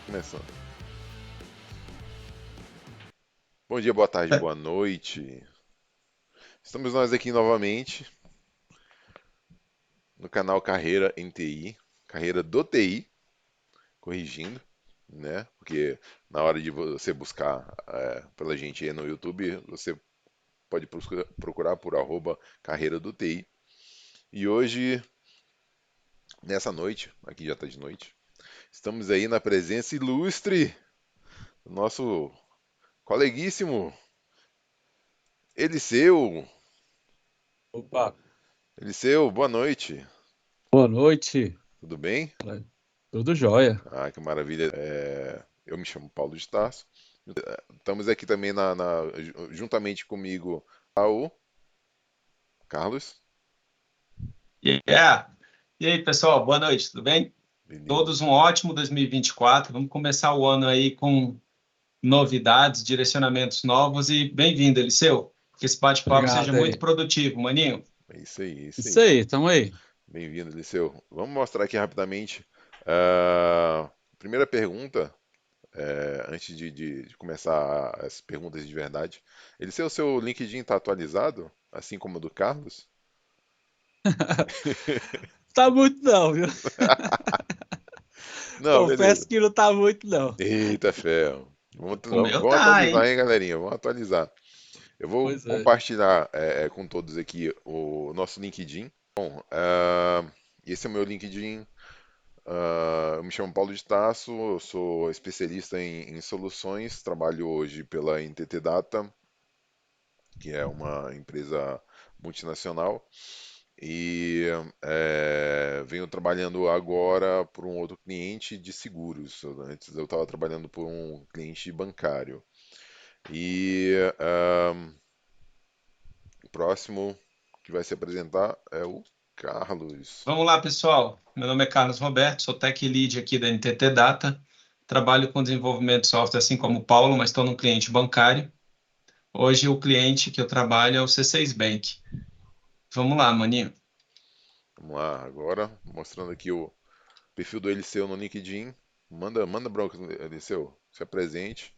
Começando. Bom dia, boa tarde, boa noite. Estamos nós aqui novamente no canal Carreira em TI, Carreira do TI, corrigindo, né? Porque na hora de você buscar pela gente aí no YouTube, você pode procurar por @Carreira do TI. E hoje, nessa noite, aqui já está de noite, estamos aí na presença ilustre do nosso coleguíssimo Eliseu. Opa, Eliseu, boa noite. boa noite. Tudo bem? Tudo jóia. Ah, que maravilha. Eu me chamo Paulo de Tarso. Estamos aqui também juntamente comigo o Carlos. Yeah. E aí, pessoal, boa noite, tudo bem? Beleza. Todos um ótimo 2024. Vamos começar o ano aí com novidades, direcionamentos novos e bem-vindo, Eliseu. Que esse bate-papo seja Obrigado muito aí. produtivo, maninho. É isso aí, é isso Isso aí. aí, tamo aí. Bem-vindo, Liceu. Vamos mostrar aqui rapidamente. A primeira pergunta, antes de começar as perguntas de verdade. Eliseu, o seu LinkedIn está atualizado? Assim como o do Carlos? Tá muito não, viu? Não, beleza. Confesso que não tá muito não. Eita ferro. O meu Vamos tá, atualizar, hein? hein, galerinha? Vamos atualizar. Eu vou Pois é. compartilhar com todos aqui o nosso LinkedIn. Bom, esse é o meu LinkedIn. Eu me chamo Paulo de Tasso, eu sou especialista em soluções, trabalho hoje pela NTT Data, que é uma empresa multinacional, e venho trabalhando agora por um outro cliente de seguros. Antes eu estava trabalhando por um cliente bancário. E o próximo que vai se apresentar é o Carlos. Vamos lá, pessoal. Meu nome é Carlos Roberto, sou Tech Lead aqui da NTT Data. Trabalho com desenvolvimento de software, assim como o Paulo, mas estou num cliente bancário. Hoje o cliente que eu trabalho é o C6 Bank. Vamos lá, maninho. Vamos lá, agora mostrando aqui o perfil do Eliseu no LinkedIn. Manda bronca, Eliseu. Se apresente,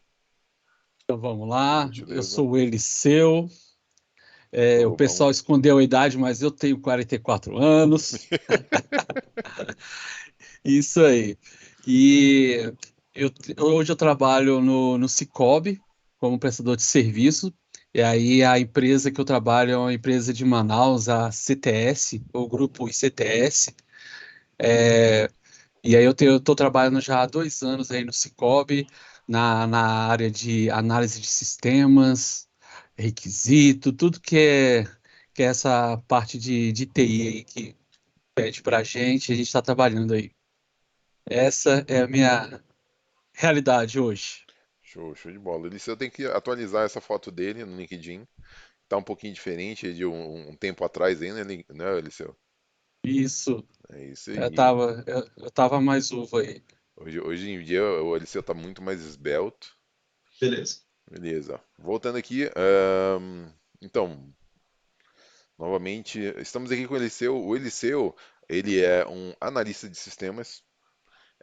Então vamos por lá. Eu gentileza. sou o Eliseu. O pessoal Vamos. escondeu a idade, mas eu tenho 44 anos. Isso aí. E hoje eu trabalho no Cicobi como prestador de serviço. E aí a empresa que eu trabalho é uma empresa de Manaus, a CTS, o grupo ICTS. E aí eu estou trabalhando já há 2 anos aí no Cicobi, na área de análise de sistemas, requisito, tudo que é essa parte de TI aí que pede para a gente está trabalhando aí. Essa é a minha realidade hoje. Show, show de bola. Eliseu tem que atualizar essa foto dele no LinkedIn. Tá um pouquinho diferente de um tempo atrás ainda, né, Eliseu? Isso, É isso eu aí. tava, eu tava mais uva aí. Hoje em dia o Eliseu tá muito mais esbelto. Beleza. Beleza. Voltando aqui. Então, novamente, estamos aqui com o Eliseu. O Eliseu, ele é um analista de sistemas.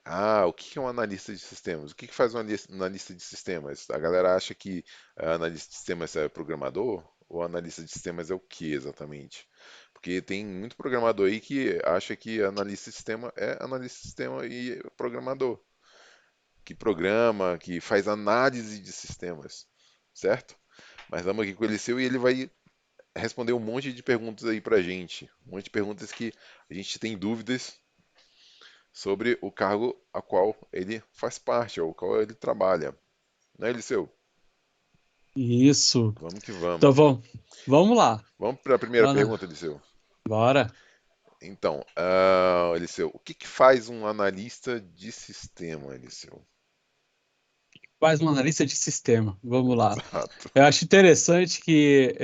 Ah, o que que é um analista de sistemas? O que que faz um analista de sistemas? A galera acha que analista de sistemas é programador? Ou analista de sistemas é o que exatamente? Porque tem muito programador aí que acha que analista de sistema é analista de sistema e programador, que programa, que faz análise de sistemas, certo? Mas estamos aqui com o Eliseu e ele vai responder um monte de perguntas aí pra gente. Um monte de perguntas que a gente tem dúvidas sobre o cargo a qual ele faz parte, ou qual ele trabalha. Né, Eliseu? Isso. Vamos que Então vamos. vamos lá. Vamos para a primeira Ana, pergunta, Eliseu. bora. Então, Eliseu, o que que faz um analista de sistema, Eliseu? Faz uma analista de sistema. Vamos lá. Exato. Eu acho interessante que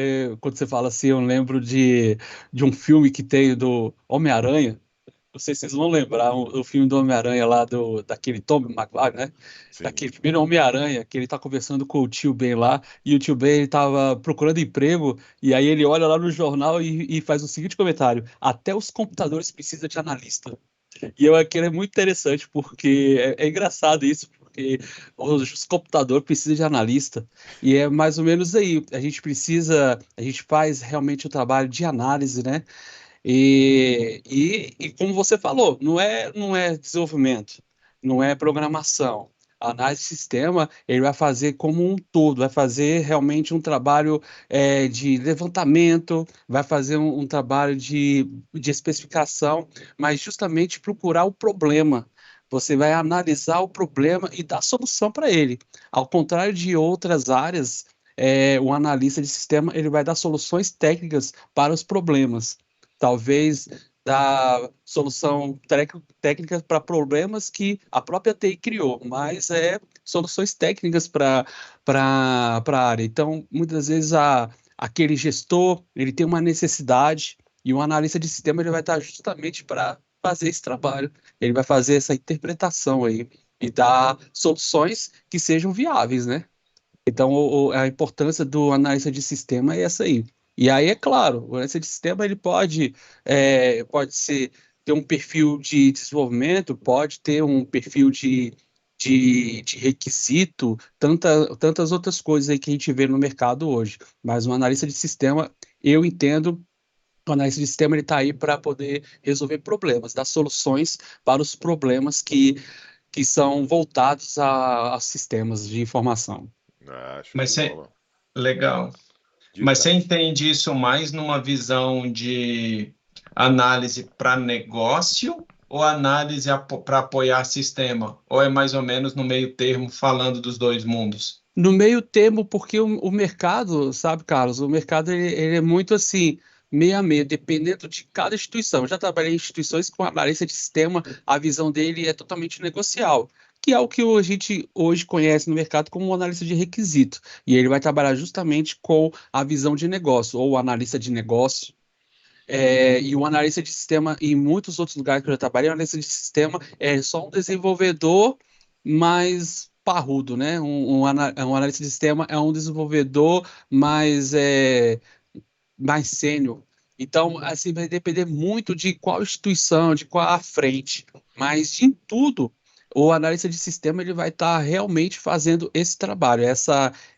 quando você fala assim, eu lembro de um filme que tem do Homem-Aranha. Não sei se vocês vão lembrar o filme do Homem-Aranha lá daquele Tobey Maguire, né? Sim. Daquele primeiro Homem-Aranha, que ele tá conversando com o tio Ben lá, e o tio Ben ele tava procurando emprego, e aí ele olha lá no jornal e faz o seguinte comentário: até os computadores precisam de analista. E eu aquilo é muito interessante, porque é engraçado isso, porque os computadores precisam de analista, e é mais ou menos aí, a gente faz realmente o trabalho de análise, né? E como você falou, não é desenvolvimento, não é programação. A análise de sistema, ele vai fazer como um todo, vai fazer realmente um trabalho de levantamento, vai fazer um trabalho de especificação, mas justamente procurar o problema. Você vai analisar o problema e dar solução para ele. Ao contrário de outras áreas, o analista de sistema, ele vai dar soluções técnicas para os problemas, talvez dar solução técnica para problemas que a própria TI criou, mas soluções técnicas para a área. Então, muitas vezes aquele gestor ele tem uma necessidade e o analista de sistema ele vai estar justamente para fazer esse trabalho. Ele vai fazer essa interpretação aí e dar soluções que sejam viáveis, né? Então, a importância do analista de sistema é essa aí. E aí, é claro, o analista de sistema ele pode ter um perfil de desenvolvimento, pode ter um perfil de requisito, tantas outras coisas aí que a gente vê no mercado hoje. Mas um analista de sistema, eu entendo, o analista de sistema ele está aí para poder resolver problemas, dar soluções para os problemas que são voltados a sistemas de informação. Ah, show Mas de você, bola. legal. Diga, Mas você cara. entende isso mais numa visão de análise para negócio ou análise para apoiar sistema? Ou é mais ou menos no meio termo, falando dos dois mundos? No meio termo, porque o mercado, sabe, Carlos, o mercado ele é muito assim, meio a meio, dependendo de cada instituição. Eu já trabalhei em instituições com analista de sistema, a visão dele é totalmente negocial, que é o que a gente hoje conhece no mercado como um analista de requisito. E ele vai trabalhar justamente com a visão de negócio, ou o analista de negócio. E o analista de sistema, em muitos outros lugares que eu já trabalhei, o analista de sistema é só um desenvolvedor mais parrudo, né? Um analista de sistema é um desenvolvedor mais sênior. Então, assim, vai depender muito de qual instituição, de qual a frente. Mas em tudo, o analista de sistema ele vai estar realmente fazendo esse trabalho.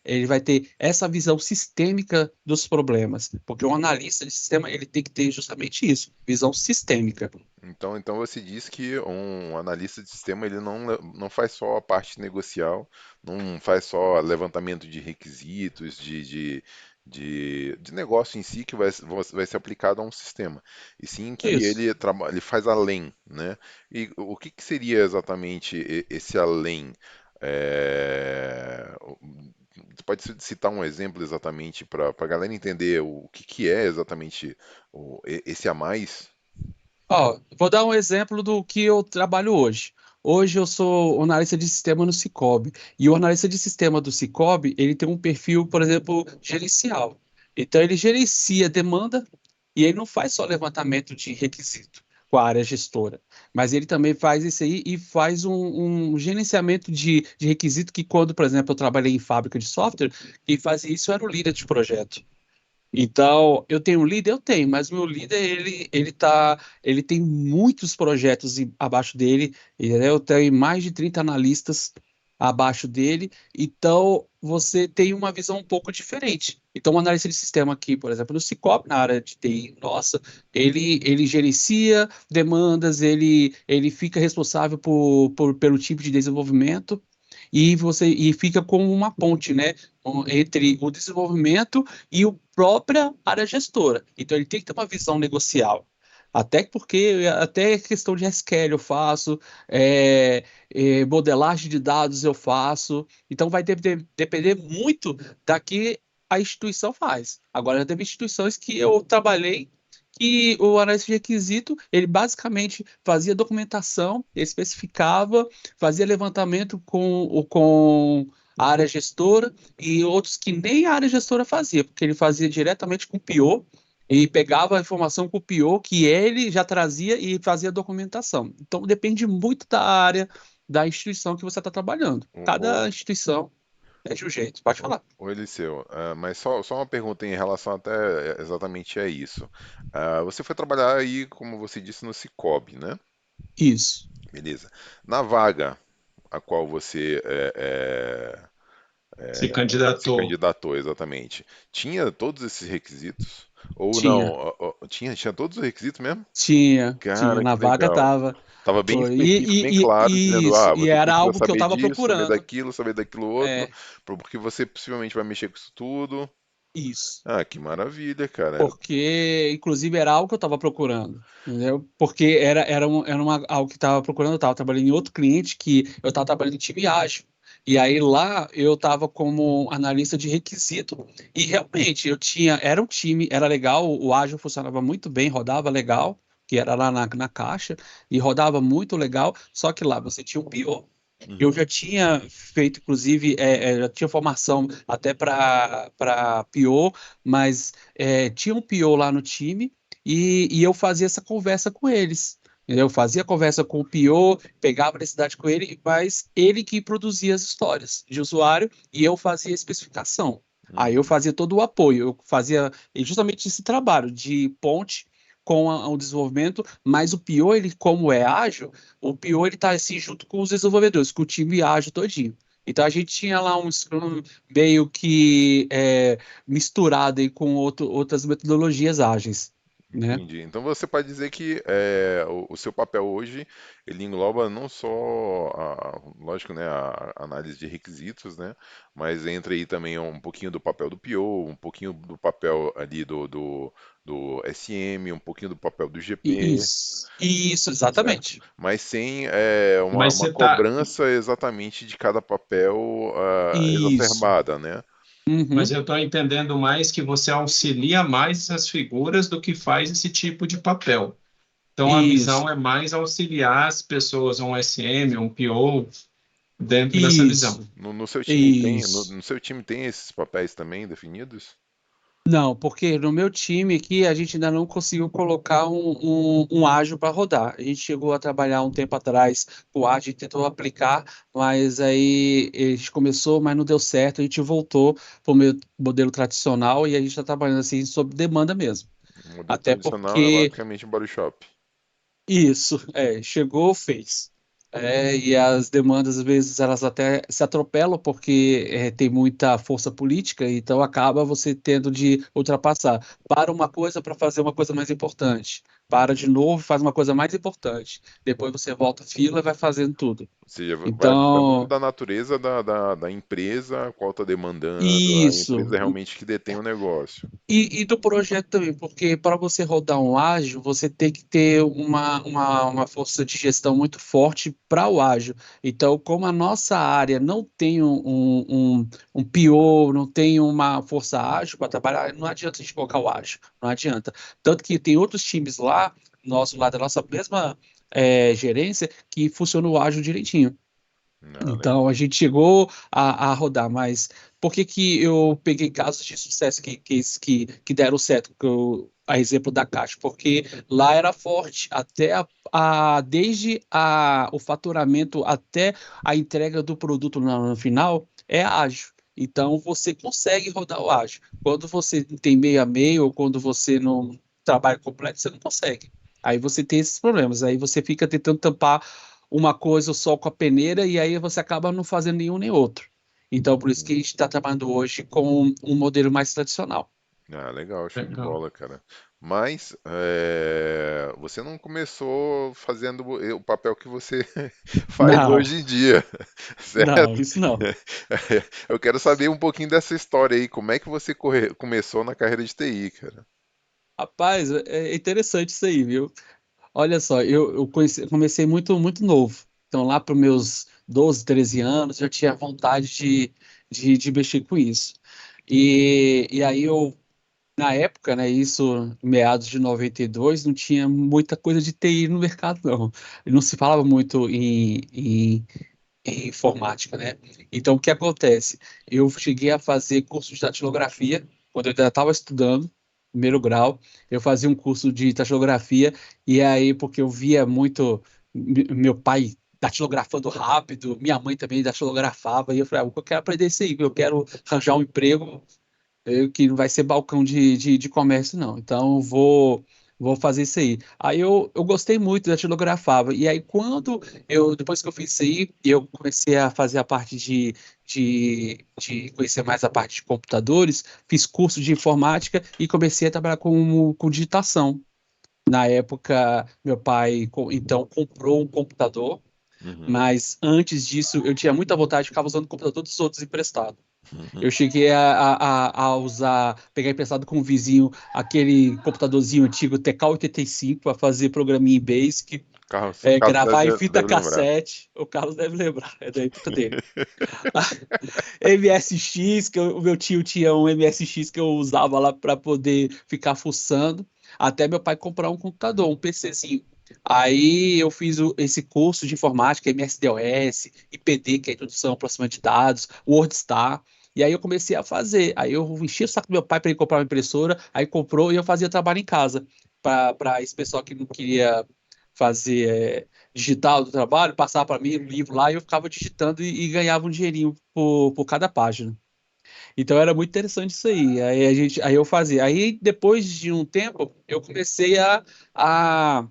Ele vai ter essa visão sistêmica dos problemas, porque o analista de sistema ele tem que ter justamente isso, visão sistêmica. Então você diz que um analista de sistema ele não faz só a parte negocial, não faz só levantamento de requisitos, de negócio em si que vai ser aplicado a um sistema, e sim que Isso. ele faz além, né? E o que seria exatamente esse além? É, Você pode citar um exemplo exatamente para a galera entender o que é exatamente esse a mais? Ó, vou dar um exemplo do que eu trabalho hoje. Hoje eu sou analista de sistema no Sicoob. E o analista de sistema do Sicoob, ele tem um perfil, por exemplo, gerencial. Então ele gerencia demanda e ele não faz só levantamento de requisito com a área gestora, mas ele também faz isso aí e faz um gerenciamento de requisito que quando, por exemplo, eu trabalhei em fábrica de software, quem fazia isso era o líder de projeto. Então, eu tenho um líder, eu tenho, mas o meu líder, ele tem muitos projetos abaixo dele, eu tenho mais de 30 analistas abaixo dele, então você tem uma visão um pouco diferente. Então, um analista de sistema aqui, por exemplo, no Sicoob, na área de TI, nossa, ele gerencia demandas, ele fica responsável pelo tipo de desenvolvimento, e fica como uma ponte, né, entre o desenvolvimento e a própria área gestora. Então ele tem que ter uma visão negocial. Até questão de SQL eu faço, modelagem de dados eu faço. Então vai depender muito da que a instituição faz. Agora, já teve instituições que eu trabalhei que o analista de requisito, ele basicamente fazia documentação, especificava, fazia levantamento com a área gestora e outros que nem a área gestora fazia, porque ele fazia diretamente com o PO e pegava a informação com o PO que ele já trazia e fazia a documentação. Então depende muito da área, da instituição que você está trabalhando. Cada instituição é de um jeito. Pode falar. Ô Eliseu, mas só uma pergunta em relação até exatamente a isso. Você foi trabalhar aí, como você disse, no Cicobi, né? Isso. Beleza. Na vaga, a qual você Se se candidatou. candidatou exatamente, tinha todos esses requisitos? Ou não? Tinha, Tinha todos os requisitos mesmo? tinha, Cara, na que vaga legal. tava. Tava bem Foi. específico, bem claro, dizendo, Isso, e você era precisa algo que eu saber estava disso, procurando. saber daquilo outro, É, porque você possivelmente vai mexer com isso tudo. isso. Ah, que maravilha, cara. Porque, inclusive, era algo que eu estava procurando, entendeu? Porque algo que estava procurando, eu estava trabalhando em outro cliente que eu estava trabalhando em time ágil. E aí lá eu estava como analista de requisito. E realmente era um time, era legal, o ágil funcionava muito bem, rodava legal, que era lá na caixa, e rodava muito legal, só que lá você tinha o pior. Eu Uhum. já tinha feito, inclusive, já tinha formação até para PO, mas tinha um PO lá no time e eu fazia essa conversa com eles. Eu fazia conversa com o PO, pegava a necessidade com ele, mas ele que produzia as histórias de usuário e eu fazia a especificação. Aí eu Uhum. fazia todo o apoio, eu fazia justamente esse trabalho de ponte com o desenvolvimento, mas o PO, ele, como é ágil, o PO ele tá assim junto com os desenvolvedores, com o time ágil todinho. Então a gente tinha lá um Scrum meio que misturado aí com outras metodologias ágeis, né? Entendi. Então você pode dizer que o seu papel hoje ele engloba não só lógico, né, a análise de requisitos, né, mas entra aí também um pouquinho do papel do PO, um pouquinho do papel ali do SM, um pouquinho do papel do GP, Isso, certo? exatamente. Mas sem Mas uma você tá, cobrança exatamente de cada papel Isso. exacerbada, né? mas Uhum. eu estou entendendo mais que você auxilia mais essas figuras do que faz esse tipo de papel. Então a Isso. visão é mais auxiliar as pessoas, um SM, um PO, dentro dessa Isso. visão. No seu time tem, Isso. no seu time tem esses papéis também definidos? Não, porque no meu time aqui a gente ainda não conseguiu colocar um ágil para rodar. A gente chegou a trabalhar um tempo atrás com o ágil, tentou aplicar, mas aí a gente começou, mas não deu certo. A gente voltou para o modelo tradicional e a gente está trabalhando assim sob demanda mesmo. O modelo Até tradicional é porque basicamente um body shop. isso, chegou, fez. E as demandas, às vezes, elas até se atropelam porque tem muita força política, então acaba você tendo de ultrapassar. Para uma coisa para fazer uma coisa mais importante. Para de novo, faz uma coisa mais importante. Depois você volta a fila e vai fazendo tudo. Ou seja, vai muito Então, da natureza da empresa, qual está demandando, a isso. empresa realmente que detém o negócio. E do projeto também, porque para você rodar um ágil, você tem que ter uma força de gestão muito forte para o ágil. Então, como a nossa área não tem um PO, não tem uma força ágil para trabalhar, não adianta a gente colocar o ágil, não adianta. Tanto que tem outros times lá, nosso, lá da nossa mesma gerência, que funciona o ágil direitinho. Ah, Então, a gente chegou a rodar, mas por que que eu peguei casos de sucesso que deram certo? A exemplo da Caixa, porque lá era forte, desde o faturamento até a entrega do produto no final é ágil. Então, você consegue rodar o ágil. Quando você tem meio a meio, ou quando você não trabalha completo, você não consegue. Aí você tem esses problemas, aí você fica tentando tampar uma coisa só com a peneira e aí você acaba não fazendo nenhum nem outro. Então, por isso que a gente está trabalhando hoje com um modelo mais tradicional. legal, show de Legal. bola, cara. Mas você não começou fazendo o papel que você faz Não, hoje em dia, não, certo? isso não. Eu quero saber um pouquinho dessa história aí. Como é que você começou na carreira de TI, cara? Rapaz, é interessante isso aí, viu? Olha só, eu comecei muito, muito novo. Então, lá para os meus 12, 13 anos, eu tinha vontade de mexer com isso. E aí na época, né, isso, meados de 92, não tinha muita coisa de TI no mercado, não. Não se falava muito em informática, né? Então, o que acontece? Eu cheguei a fazer curso de datilografia, quando eu ainda estava estudando, primeiro grau, eu fazia um curso de datilografia, e aí, porque eu via muito meu pai datilografando rápido, minha mãe também datilografava, e eu falei, eu quero aprender isso aí, eu quero arranjar um emprego que não vai ser balcão de comércio, não. Então, eu vou. vou fazer isso aí. Aí eu gostei muito, eu datilografava. E aí, depois que eu fiz isso aí, eu comecei a fazer a parte de conhecer mais a parte de computadores, fiz curso de informática e comecei a trabalhar com digitação. Na época, meu pai, então, comprou um computador, Uhum. mas antes disso, eu tinha muita vontade de ficar usando o computador dos outros emprestado. Uhum. Eu cheguei a usar, pegar emprestado com um vizinho aquele computadorzinho antigo TK-85 para fazer programinha em Basic, Carlos gravar em fita deve lembrar. cassete. O Carlos deve lembrar, é da época dele. MSX, o meu tio tinha um MSX que eu usava lá para poder ficar fuçando, até meu pai comprar um computador, um PCzinho. Aí eu fiz esse curso de informática, MS-DOS, IPD, que é Introdução ao Processamento de Dados, WordStar, e aí eu comecei a fazer. Aí eu enchi o saco do meu pai para ele comprar uma impressora, aí comprou e eu fazia trabalho em casa. Para esse pessoal que não queria fazer digital do trabalho, passava para mim o livro lá e eu ficava digitando e ganhava um dinheirinho por cada página. Então era muito interessante isso aí. Aí eu fazia. Aí depois de um tempo eu comecei a, a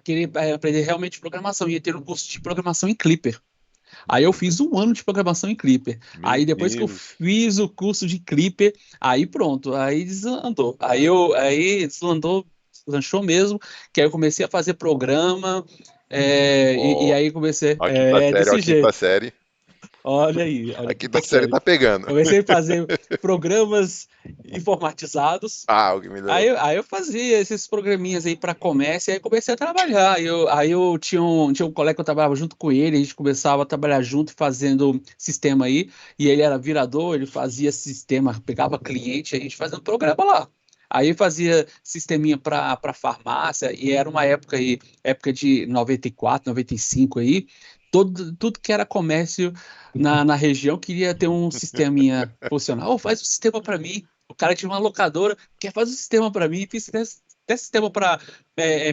querer aprender realmente programação. Ia ter um curso de programação em Clipper. Aí eu fiz um ano de programação em Clipper. Meu Aí depois que eu Deus. fiz o curso de Clipper, aí pronto, aí desandou. Aí deslanchou mesmo, que aí eu comecei a fazer programa, e Ó, aí comecei, a quinta série, ó, a desse quinta jeito. série. Olha aí, olha A aqui, quinta tá série sério. tá pegando. Comecei a fazer programas informatizados. Ah, o que me Aí, deu. aí eu fazia esses programinhas aí para comércio, e aí comecei a trabalhar. Aí eu tinha um colega que eu trabalhava junto com ele, a gente começava a trabalhar junto fazendo sistema aí, e ele era virador, ele fazia sistema, pegava cliente, a gente fazendo programa lá. Aí fazia sisteminha para farmácia, e era uma época aí, época de 94, 95 aí, tudo que era comércio na região queria ter um sisteminha funcional. Oh, faz um sistema para mim. O cara tinha uma locadora, quer fazer um sistema para mim, fiz até sistema para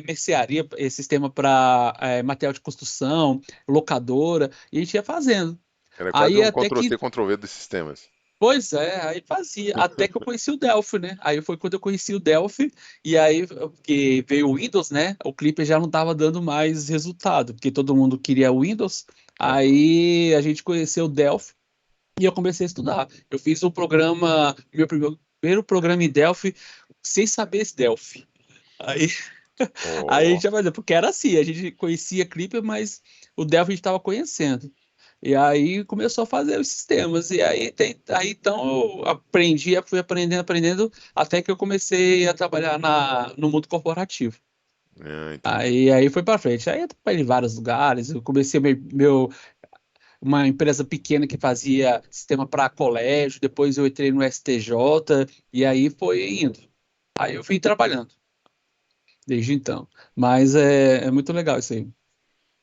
mercearia, sistema para material de construção, locadora, e a gente ia fazendo. Era quase Aí um até que, Ctrl-C, Ctrl-V dos sistemas. pois é, aí fazia, até que eu conheci o Delphi, né? Aí foi quando eu conheci o Delphi, e aí que veio o Windows, né? O Clipper já não estava dando mais resultado, porque todo mundo queria o Windows. Aham. Aí a gente conheceu o Delphi, e eu comecei a estudar. Eu fiz o programa, meu primeiro programa em Delphi, sem saber esse Delphi. Aí, aí a Ó, gente ia fazer, porque era assim, a gente conhecia Clipper, mas o Delphi a gente estava conhecendo. E aí começou a fazer os sistemas. E aí então eu aprendi, fui aprendendo, até que eu comecei a trabalhar no mundo corporativo. entendi. Aí foi para frente. Aí eu trabalhei em vários lugares. Eu comecei uma empresa pequena que fazia sistema para colégio, depois eu entrei no STJ, e aí foi indo. Aí eu fui trabalhando desde então. Mas é muito legal isso aí.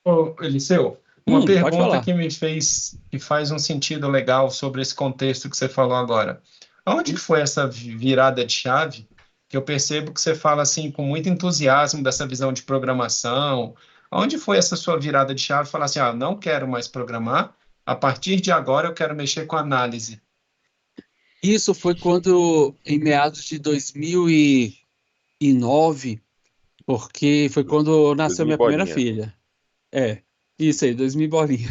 Ô, Eliseu, uma Pode pergunta falar. que faz um sentido legal sobre esse contexto que você falou agora. Onde que foi essa virada de chave? Que eu percebo que você fala assim com muito entusiasmo dessa visão de programação. Onde foi essa sua virada de chave? Falar assim, ah, não quero mais programar. A partir de agora eu quero mexer com análise. Isso foi quando, em meados de 2009, porque foi quando nasceu 2000 minha primeira bolinha. filha. É, isso aí, 2000 bolinha.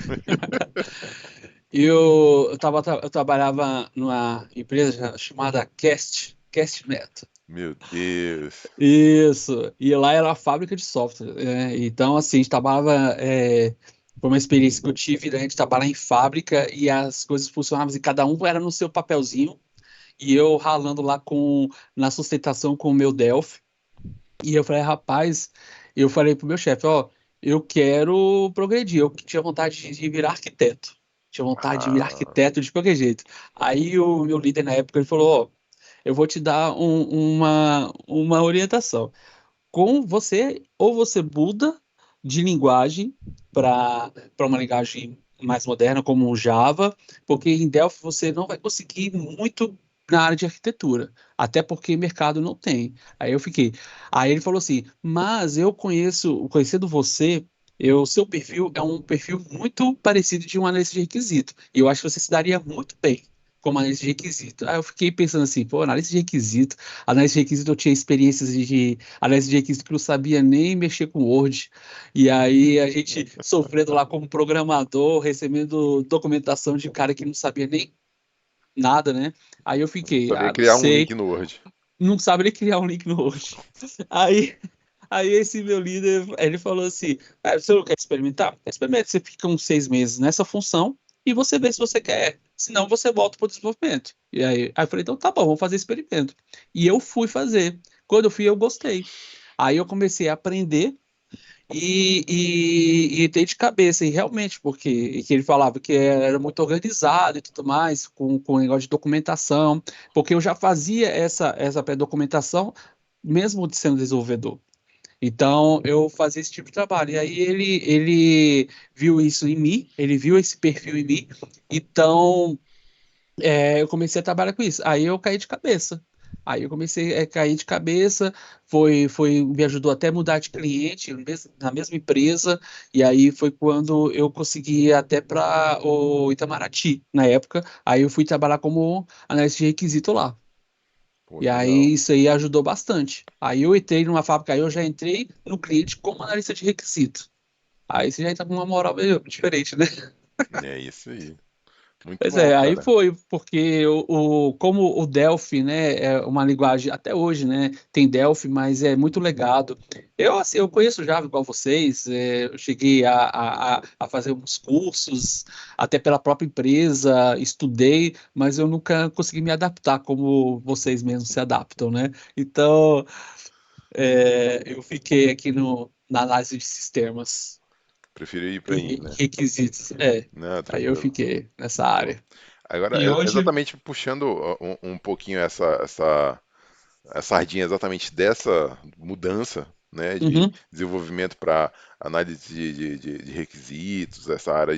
Eu trabalhava numa empresa chamada CastNet. Meu Deus. Isso, e lá era a fábrica de software, então, assim, a gente trabalhava, foi uma experiência que eu tive, da gente trabalhar em fábrica e as coisas funcionavam e cada um era no seu papelzinho, e eu ralando lá na sustentação com o meu Delphi, e eu falei, rapaz, eu falei pro meu chefe, ó, eu quero progredir, eu tinha vontade de virar arquiteto, tinha vontade de virar Ah, arquiteto de qualquer jeito. Aí o meu líder na época, ele falou, ó, eu vou te dar uma orientação. Ou você muda de linguagem para uma linguagem mais moderna, como o Java, porque em Delphi você não vai conseguir muito na área de arquitetura, até porque mercado não tem. Aí eu fiquei. Aí ele falou assim: mas conhecendo você, seu perfil é um perfil muito parecido de um analista de requisito, e eu acho que você se daria muito bem. como analista de requisito. Aí eu fiquei pensando assim, pô, analista de requisito eu tinha experiências de analista de requisito que não sabia nem mexer com Word, e aí a gente sofrendo lá como programador, recebendo documentação de cara que não sabia nem nada, né? Aí eu fiquei, Sabia não criar um sei, link no Word. não sabe nem criar um link no Word. Aí, aí esse meu líder, ele falou assim, você não quer experimentar? Experimenta, você fica uns 6 meses nessa função e você vê se você quer. Senão você volta para o desenvolvimento. Aí eu falei, então tá bom, vamos fazer experimento. E eu fui fazer. Quando eu fui, eu gostei. Aí eu comecei a aprender e entrei de cabeça, e realmente, porque que ele falava que era muito organizado e tudo mais, com o negócio de documentação, porque eu já fazia essa pré-documentação, mesmo de sendo desenvolvedor. Então, eu fazia esse tipo de trabalho. E aí ele viu isso em mim, ele viu esse perfil em mim, então eu comecei a trabalhar com isso. Aí eu caí de cabeça. Aí eu comecei a cair de cabeça, me ajudou até a mudar de cliente na mesma empresa, e aí foi quando eu consegui ir até para o Itamaraty, na época. Aí eu fui trabalhar como analista de requisito lá. Pô, E legal. aí isso aí ajudou bastante. Aí eu entrei numa fábrica, aí eu já entrei no cliente como analista de requisito. Aí você já entra com uma moral meio diferente, né? É isso aí. Muito Pois bom, é, aí cara. foi, porque como o Delphi, né, é uma linguagem, até hoje, né, tem Delphi, mas é muito legado. Assim, eu conheço Java igual vocês, eu cheguei a fazer uns cursos, até pela própria empresa, estudei, mas eu nunca consegui me adaptar como vocês mesmos se adaptam, né? Então, eu fiquei aqui na análise de sistemas Prefiro ir pra aí, e né? requisitos, Não, aí eu tranquilo. fiquei nessa Pô. área. Agora, E hoje, exatamente puxando um pouquinho essa sardinha exatamente dessa mudança, né, de Uhum. desenvolvimento para análise de requisitos, essa área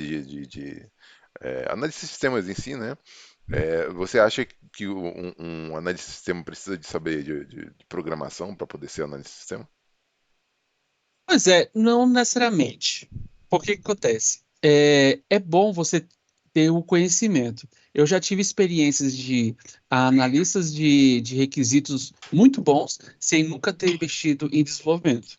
análise de sistemas em si, né? Você acha que um analista de sistema precisa de saber de programação para poder ser analista de sistema? Pois é, não necessariamente. Por que que acontece? É bom você ter o conhecimento. Eu já tive experiências de analistas de requisitos muito bons, sem nunca ter investido em desenvolvimento.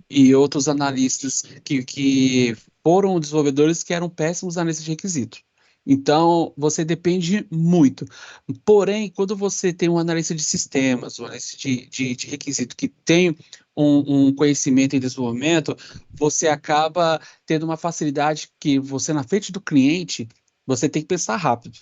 E outros analistas que foram desenvolvedores que eram péssimos analistas de requisito. Então, você depende muito. Porém, quando você tem um analista de sistemas, um analista de requisito que tem um conhecimento em desenvolvimento, você acaba tendo uma facilidade que você, na frente do cliente, você tem que pensar rápido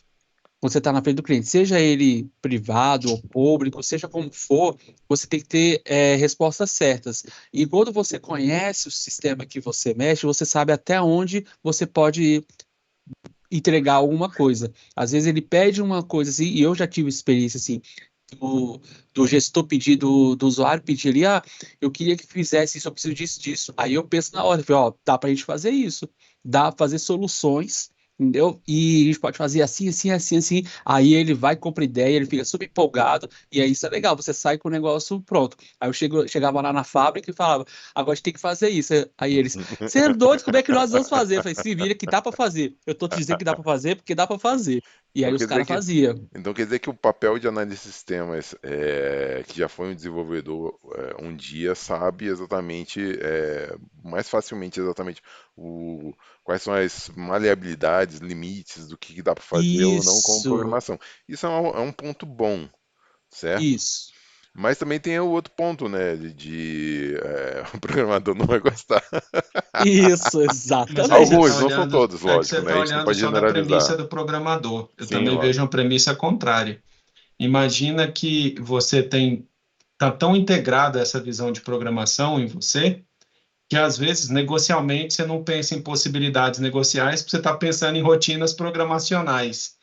quando você está na frente do cliente, seja ele privado ou público, seja como for, você tem que ter respostas certas. E quando você conhece o sistema que você mexe, você sabe até onde você pode entregar alguma coisa. Às vezes ele pede uma coisa assim, e eu já tive experiência assim, do, do gestor pedir, do usuário pedir ali, eu queria que fizesse isso, eu preciso disso, disso. Aí eu penso na hora, eu falei, ó, dá pra gente fazer isso, dá pra fazer soluções, entendeu? E a gente pode fazer assim, assim, assim, assim. Aí ele vai, compra ideia, ele fica super empolgado, e aí isso é legal, você sai com o negócio pronto. Aí eu chegava lá na fábrica e falava, agora a gente tem que fazer isso. Aí eles, você é doido, como é que nós vamos fazer? Eu falei, se vira que dá pra fazer. Eu tô te dizendo que dá pra fazer porque dá pra fazer. E Então aí quer os dizer caras que, faziam. então quer dizer que o papel de análise de sistemas, que já foi um desenvolvedor um dia, sabe exatamente, mais facilmente exatamente quais são as maleabilidades, limites do que dá para fazer ou não com Isso, programação. Isso é um ponto bom, certo? isso, Mas também tem o outro ponto, né, o programador não vai gostar. isso, mas aí você Alguns, está não são olhando, todos, é que lógico, você né? está A gente não olhando pode só da premissa generalizar. do programador. Eu Sim, também vejo lógico. uma premissa contrária. Imagina que você está tão integrada essa visão de programação em você que às vezes negocialmente você não pensa em possibilidades negociais, porque você está pensando em rotinas programacionais.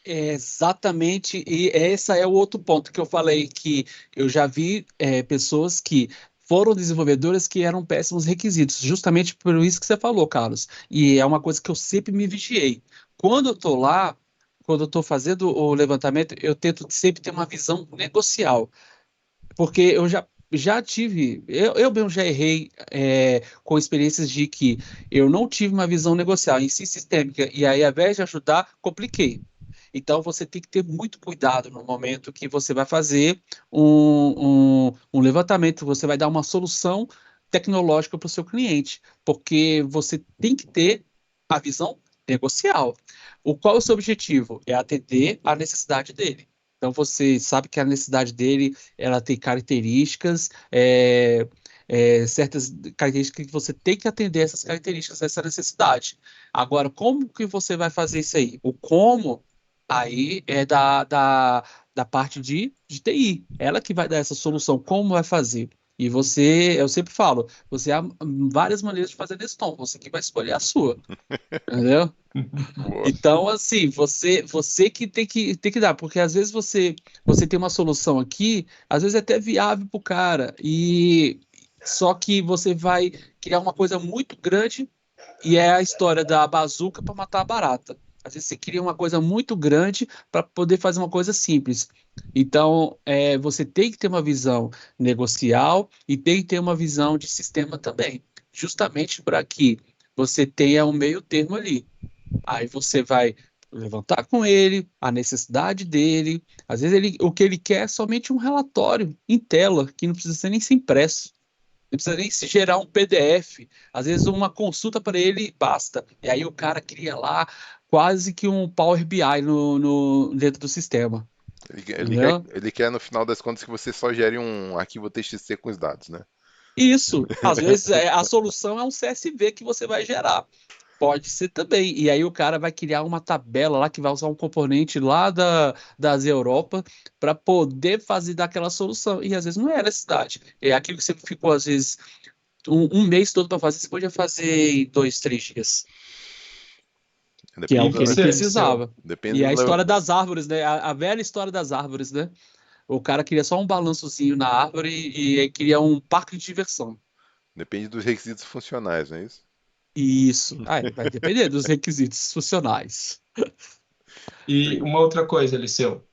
exatamente. E esse é o outro ponto que eu falei, que eu já vi pessoas que foram desenvolvedores que eram péssimos requisitos, justamente por isso que você falou, Carlos. E é uma coisa que eu sempre me vigiei. Quando eu estou lá, quando eu estou fazendo o levantamento, eu tento sempre ter uma visão negocial. Porque eu já tive, eu mesmo já errei com experiências de que eu não tive uma visão negocial, em si sistêmica, e aí, ao invés de ajudar, compliquei. Então, você tem que ter muito cuidado no momento que você vai fazer um levantamento, você vai dar uma solução tecnológica para o seu cliente, porque você tem que ter a visão negocial. Qual é o seu objetivo? É atender a necessidade dele. Então, você sabe que a necessidade dele, ela tem características, certas características que você tem que atender essas características, essa necessidade. Agora, como que você vai fazer isso aí? O como, aí é da parte de TI. Ela que vai dar essa solução, como vai fazer. E você, eu sempre falo, você há várias maneiras de fazer gestão, você que vai escolher a sua, entendeu? Boa. Então, assim, você que tem que dar, porque às vezes você tem uma solução aqui, às vezes é até viável para o cara, e só que você vai criar uma coisa muito grande e é a história da bazuca para matar a barata. Às vezes você cria uma coisa muito grande para poder fazer uma coisa simples. Então, você tem que ter uma visão negocial e tem que ter uma visão de sistema também, justamente para que você tenha um meio termo ali. Aí você vai levantar com ele a necessidade dele. Às vezes o que ele quer é somente um relatório em tela, que não precisa ser nem ser impresso. Não precisa nem se gerar um PDF. Às vezes uma consulta para ele basta. E aí o cara cria lá quase que um Power BI dentro do sistema. Entendeu? Ele quer, no final das contas, que você só gere um arquivo TXT com os dados, né? Isso. Às vezes a solução é um CSV que você vai gerar. Pode ser também. E aí o cara vai criar uma tabela lá que vai usar um componente lá das Europa para poder fazer daquela solução. E às vezes não é necessidade. É aquilo que você ficou, às vezes, um mês todo para fazer, você podia fazer em 2, 3 dias, que é E o que Depende, ele você, Liceu? precisava. depende E é a do. história das árvores, né? A velha história das árvores, né? O cara queria só um balançozinho na árvore e queria um parque de diversão. Depende dos requisitos funcionais, não é isso? Isso. Ah, vai depender dos requisitos funcionais. E uma outra coisa, Liceu.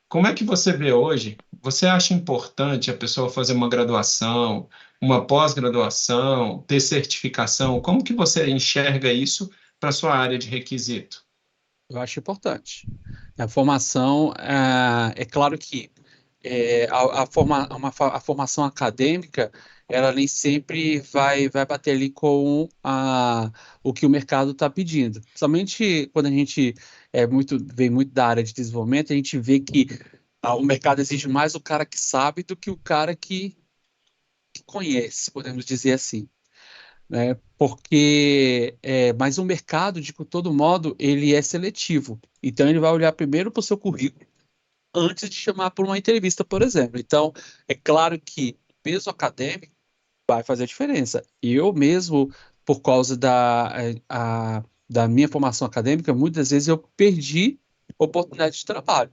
Como é que você vê hoje? Você acha importante a pessoa fazer uma graduação, uma pós-graduação, ter certificação? Como que você enxerga isso para sua área de requisito? Eu acho importante. A formação, é claro que a formação acadêmica, ela nem sempre vai bater ali com o que o mercado está pedindo. Somente quando a gente vem muito da área de desenvolvimento, a gente vê que o mercado exige mais o cara que sabe do que o cara que conhece, podemos dizer assim, né? Porque, mas o mercado, de todo modo, ele é seletivo. Então, ele vai olhar primeiro para o seu currículo antes de chamar para uma entrevista, por exemplo. Então, é claro que o peso acadêmico vai fazer a diferença. Eu mesmo, por causa da minha formação acadêmica, muitas vezes eu perdi oportunidade de trabalho.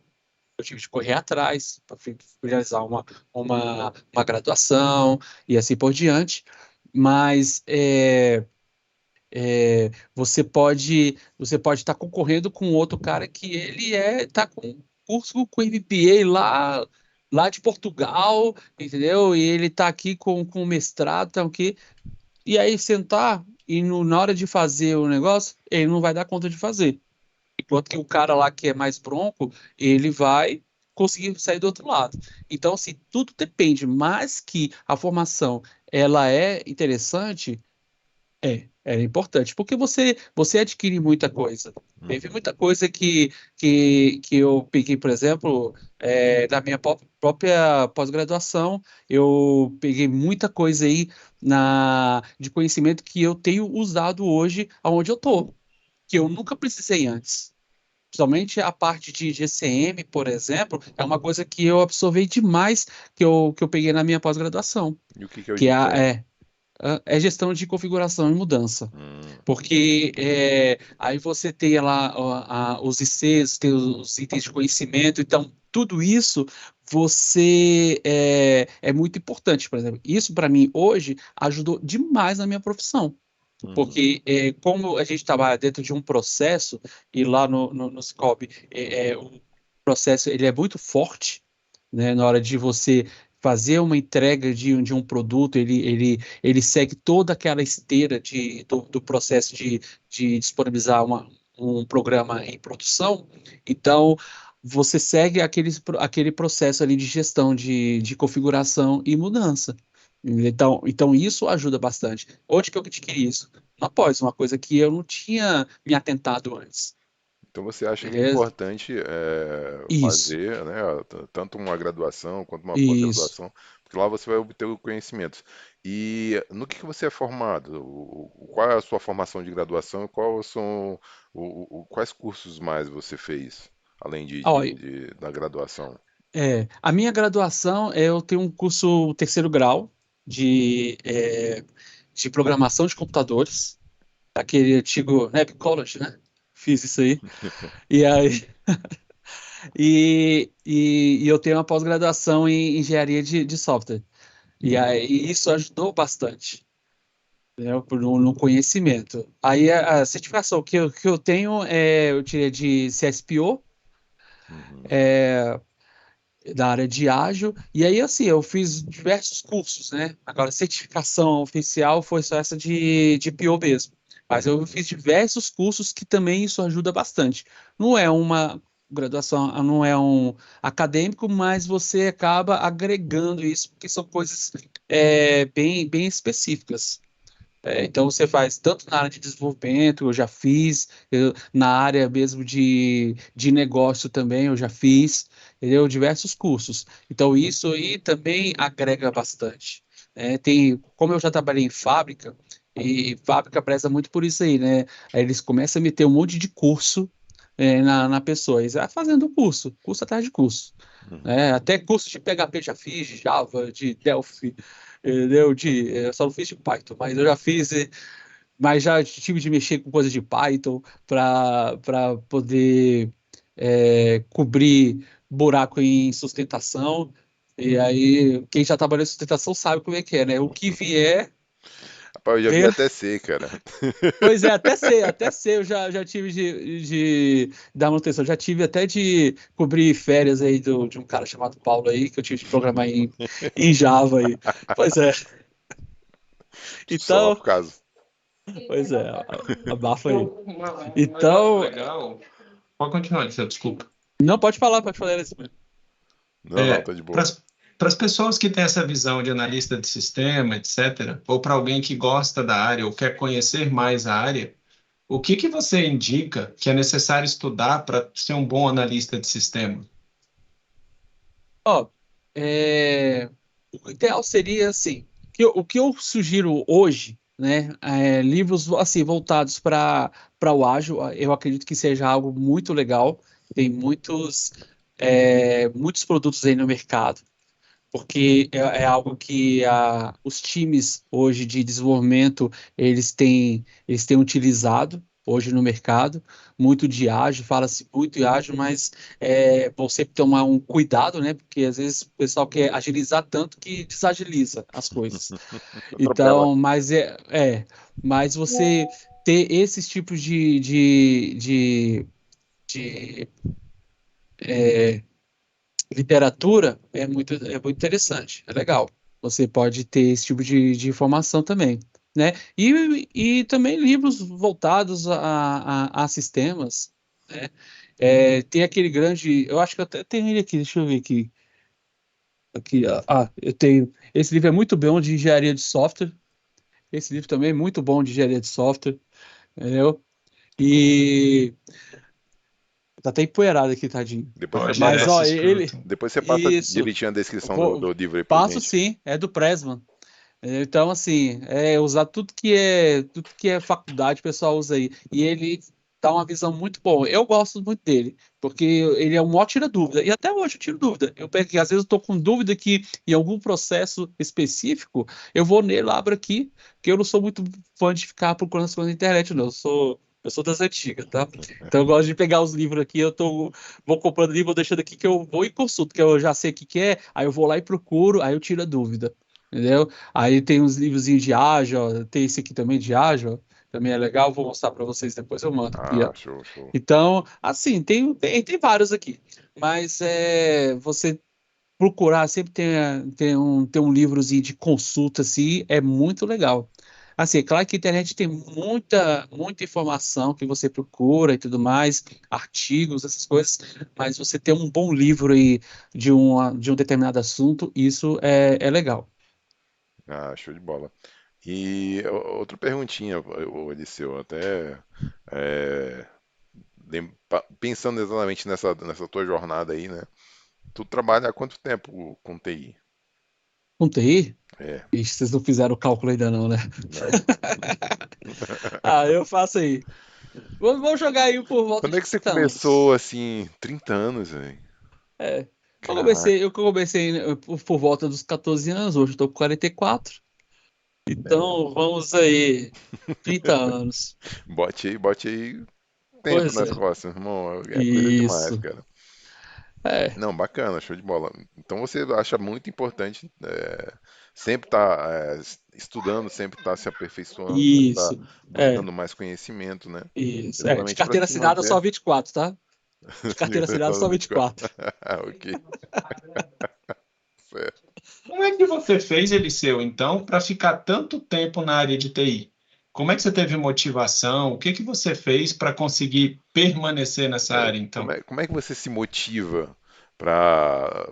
Eu tive de correr atrás para realizar uma graduação e assim por diante. Mas você pode estar concorrendo com outro cara que ele tá com curso com MBA lá de Portugal, entendeu? E ele tá aqui com mestrado, tá aqui. E aí sentar e na hora de fazer o negócio, ele não vai dar conta de fazer. Enquanto que o cara lá que é mais bronco, ele vai conseguir sair do outro lado. Então, assim, tudo depende, mas que a formação ela é interessante, é importante, porque você adquire muita coisa. Teve Uhum. muita coisa que eu peguei, por exemplo, na minha própria pós-graduação, eu peguei muita coisa aí de conhecimento que eu tenho usado hoje aonde eu estou, que eu nunca precisei antes. Principalmente a parte de GCM, por exemplo, é uma coisa que eu absorvi demais que eu peguei na minha pós-graduação, E o que que é o que GCM? é gestão de configuração e mudança. Hum, Porque aí você tem lá os ICs, tem os itens de conhecimento, então tudo isso é muito importante, por exemplo. Isso para mim hoje ajudou demais na minha profissão. uhum. Porque como a gente trabalha dentro de um processo, e lá no Scope, o processo ele é muito forte, né, na hora de você fazer uma entrega de um produto, ele segue toda aquela esteira do processo de disponibilizar um programa em produção, então você segue aquele processo ali de gestão de configuração e mudança. Então isso ajuda bastante. Onde que eu adquiri isso? Após uma coisa que eu não tinha me atentado antes. Então você acha que é Beleza? importante Isso, fazer, né, tanto uma graduação quanto uma isso. pós-graduação, porque lá você vai obter o conhecimento. E no que você é formado? Qual é a sua formação de graduação e quais são quais cursos mais você fez, além Ó, da graduação? a minha graduação, eu tenho um curso terceiro grau de programação de computadores, aquele antigo NEB College, né? Fiz isso aí. E aí, e eu tenho uma pós-graduação em engenharia de software. E aí isso ajudou bastante, né, no conhecimento. Aí a certificação que eu tenho eu tirei de CSPO, Uhum. da área de ágil, e aí assim, eu fiz diversos cursos, né? Agora, a certificação oficial foi só essa de PO mesmo. Mas eu fiz diversos cursos que também isso ajuda bastante. Não é uma graduação, não é um acadêmico, mas você acaba agregando isso, porque são coisas bem específicas. Então você faz tanto na área de desenvolvimento, eu já fiz, na área mesmo de negócio também, eu já fiz, entendeu? Diversos cursos. Então isso aí também agrega bastante. Como eu já trabalhei em fábrica, e fábrica preza muito por isso aí, né? Aí eles começam a meter um monte de curso na pessoa, e você vai fazendo curso atrás de curso. Uhum. Até curso de PHP já fiz, de Java, de Delphi, entendeu? Só não fiz de Python, mas eu já fiz, mas já tive de mexer com coisas de Python para poder cobrir buraco em sustentação. E aí, quem já trabalhou em sustentação sabe como é que é, né? O que vier, Rapaz, eu já vi venha. até C, cara. Pois é, até sei, eu já tive de dar manutenção, já tive até de cobrir férias aí de um cara chamado Paulo aí, que eu tive de programar em Java aí. Pois é, Só então, por causa. pois é, abafa aí. Um negócio Então, legal. Pode continuar, Liceu, desculpa. não pode falar isso mesmo. Não, não, tá de Para boa. as pessoas que têm essa visão de analista de sistema, etc., ou para alguém que gosta da área ou quer conhecer mais a área, o que que você indica que é necessário estudar para ser um bom analista de sistema? Ó, o ideal seria assim, o que eu sugiro hoje, né, livros assim voltados para o ágil, eu acredito que seja algo muito legal. Tem muitos produtos aí no mercado, porque é algo que os times hoje de desenvolvimento eles têm utilizado hoje no mercado, muito de ágil, fala-se muito de ágil, mas bom sempre tomar um cuidado, né? Porque às vezes o pessoal quer agilizar tanto que desagiliza as coisas. Atropela. Então, mas você ter esses tipos de literatura é muito interessante, é legal. Você pode ter esse tipo de informação também, né? E também livros voltados a sistemas, né? Tem aquele grande, eu acho que eu até tenho ele aqui, deixa eu ver aqui, eu tenho. Esse livro é muito bom de engenharia de software. Esse livro também é muito bom de engenharia de software, entendeu? E tá até empoeirado aqui, tadinho. Depois Ó, você Mas, passa, ó, Genesis ele. Scruton. depois você passa Isso. direitinho a descrição do, Vou, do livro aí pra passo gente. sim, é do Pressman. Então, assim, usar tudo que é faculdade, o pessoal usa aí. E ele dá uma visão muito boa. Eu gosto muito dele, porque ele é um ótimo tira-dúvida. E até hoje eu tiro dúvida. Eu pego que às vezes eu estou com dúvida que em algum processo específico, eu vou nele, abro aqui, porque eu não sou muito fã de ficar procurando as coisas na internet, não. Eu sou das antigas, tá? Então eu gosto de pegar os livros aqui, vou comprando livro, vou deixando aqui que eu vou e consulto, que eu já sei o que que é, aí eu vou lá e procuro, aí eu tiro a dúvida. Entendeu? Aí tem uns livrozinhos de ágil, ó, tem esse aqui também de ágil, também é legal, vou mostrar para vocês depois, eu mando aqui, Ah, ó. show, show. Então, assim, tem vários aqui, mas você procurar sempre ter um livrozinho de consulta, assim, é muito legal. Assim, é claro que a internet tem muita informação que você procura e tudo mais, artigos, essas coisas, mas você ter um bom livro aí de um determinado assunto, isso é legal. Ah, show de bola. E outra perguntinha, ô Eliseu, até é, pensando exatamente nessa tua jornada aí, né? Tu trabalha há quanto tempo com TI? Com TI? É, Ixi, vocês não fizeram o cálculo ainda não, né? não? Ah, eu faço aí. Vamos jogar aí por volta Quando é de que você 30 começou anos. assim, 30 anos, velho? É. Caraca, Eu comecei né, por volta dos 14 anos, hoje eu tô com 44. é. Então, vamos aí, 30 anos. Bote aí tempo Pois nas é, costas, irmão. É coisa demais, isso. cara. É, Não, bacana, show de bola. Então você acha muito importante sempre estar estudando, sempre estar se aperfeiçoando, sempre estar isso. É, buscando mais conhecimento, né? isso. É, de Exatamente para carteira se assinada manter. só 24, tá? De carteira assinada só 24. Ok, certo. Como é que você fez, Eliseu, então, para ficar tanto tempo na área de TI? Como é que você teve motivação? O que que você fez para conseguir permanecer nessa área, então? Como é que você se motiva para.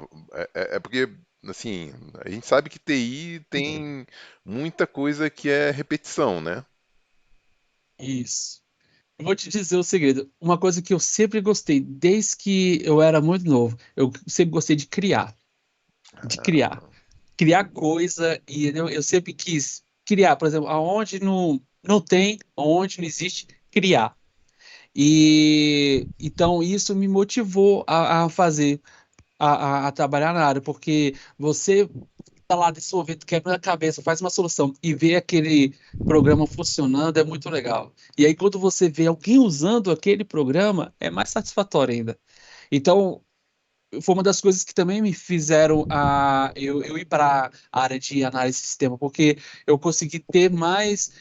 É porque, assim, a gente sabe que TI tem muita coisa que é repetição, né? Isso. Eu vou te dizer o segredo. Uma coisa que eu sempre gostei, desde que eu era muito novo, eu sempre gostei de criar. De criar. Criar coisa, e eu sempre quis criar, por exemplo, aonde não tem, aonde não existe, criar. E então isso me motivou a fazer, a trabalhar na área, porque você tá lá desenvolvendo, quebra a cabeça, faz uma solução e vê aquele programa funcionando é muito legal. E aí, quando você vê alguém usando aquele programa, é mais satisfatório ainda. Então, foi uma das coisas que também me fizeram eu ir para a área de análise de sistema, porque eu consegui ter mais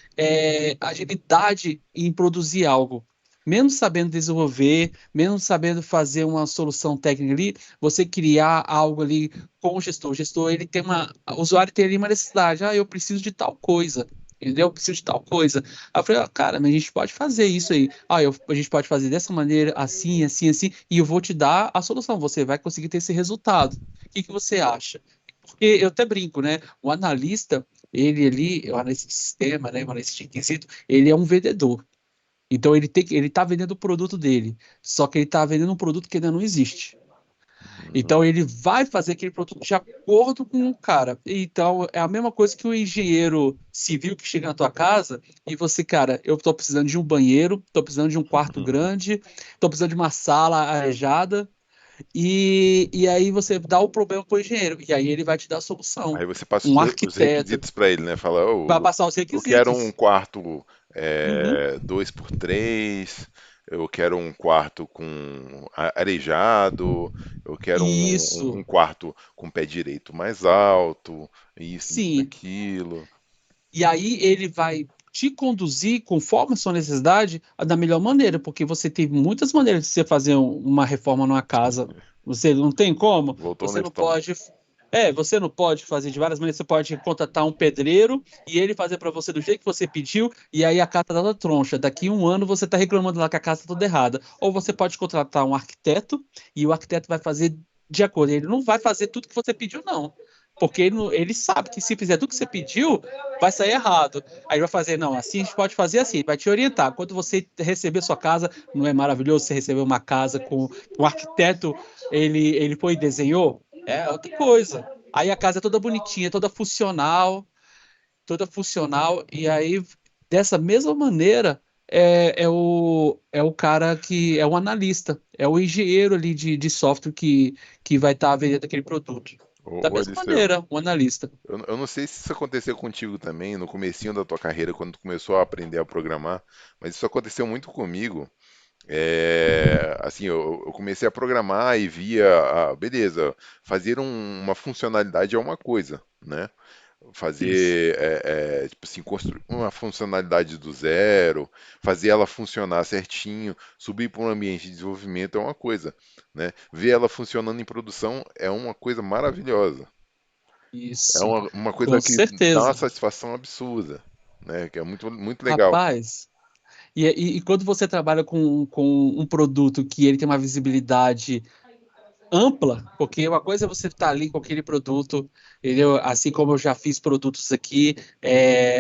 agilidade em produzir algo. Mesmo sabendo desenvolver, mesmo sabendo fazer uma solução técnica ali, você criar algo ali com o gestor. O gestor, ele tem o usuário tem ali uma necessidade. Ah, eu preciso de tal coisa. Entendeu? Eu preciso de tal coisa. Aí eu falei, ah, cara, mas a gente pode fazer isso aí. A gente pode fazer dessa maneira, assim, assim, assim, e eu vou te dar a solução. Você vai conseguir ter esse resultado. O que que você acha? Porque eu até brinco, né? O analista, ele ali, o analista de sistema, né? O analista de requisito, ele é um vendedor. Então ele tá vendendo o produto dele. Só que ele tá vendendo um produto que ainda não existe. Então Uhum. ele vai fazer aquele produto de acordo com o cara. Então é a mesma coisa que o engenheiro civil que chega na tua casa e você, cara, eu tô precisando de um banheiro, tô precisando de um quarto grande, tô precisando de uma sala arejada e aí você dá o problema pro engenheiro e aí ele vai te dar a solução. Aí você passa Um os arquiteto requisitos para ele, né? Fala, vai "Ô, passar os eu quero um requisitos. quarto Uhum. 2x3, eu quero um quarto com arejado, eu quero um Isso. quarto com pé direito mais alto, isso, Sim. aquilo. E aí ele vai te conduzir conforme a sua necessidade da melhor maneira, porque você tem muitas maneiras de você fazer uma reforma numa casa. Você não tem como? Voltou Você na não história. pode. Você não pode fazer de várias maneiras. Você pode contratar um pedreiro e ele fazer para você do jeito que você pediu, e aí a casa tá toda troncha. Daqui um ano você está reclamando lá que a casa está toda errada. Ou você pode contratar um arquiteto e o arquiteto vai fazer de acordo. Ele não vai fazer tudo que você pediu, não. Porque ele sabe que se fizer tudo que você pediu, vai sair errado. Aí vai fazer, não, assim a gente pode fazer assim, vai te orientar. Quando você receber sua casa, não é maravilhoso você receber uma casa com um arquiteto, ele foi e desenhou? É outra coisa. Aí a casa é toda funcional, e aí, dessa mesma maneira, é o cara que é o analista, é o engenheiro ali de software que vai estar vendendo aquele produto. Da Ô, mesma Eliseu, maneira, o analista. eu não sei se isso aconteceu contigo também no comecinho da tua carreira, quando tu começou a aprender a programar, mas isso aconteceu muito comigo. Assim, eu comecei a programar e via, beleza, fazer uma funcionalidade é uma coisa, né? Isso. Fazer, tipo assim, construir uma funcionalidade do zero, fazer ela funcionar certinho, subir para um ambiente de desenvolvimento é uma coisa, né? Ver ela funcionando em produção é uma coisa maravilhosa. É Isso, uma com coisa que dá uma certeza. satisfação absurda. né? Que é muito, muito legal. Rapaz, e quando você trabalha com um produto que ele tem uma visibilidade ampla, porque uma coisa é você estar ali com aquele produto, entendeu? Assim como eu já fiz produtos aqui,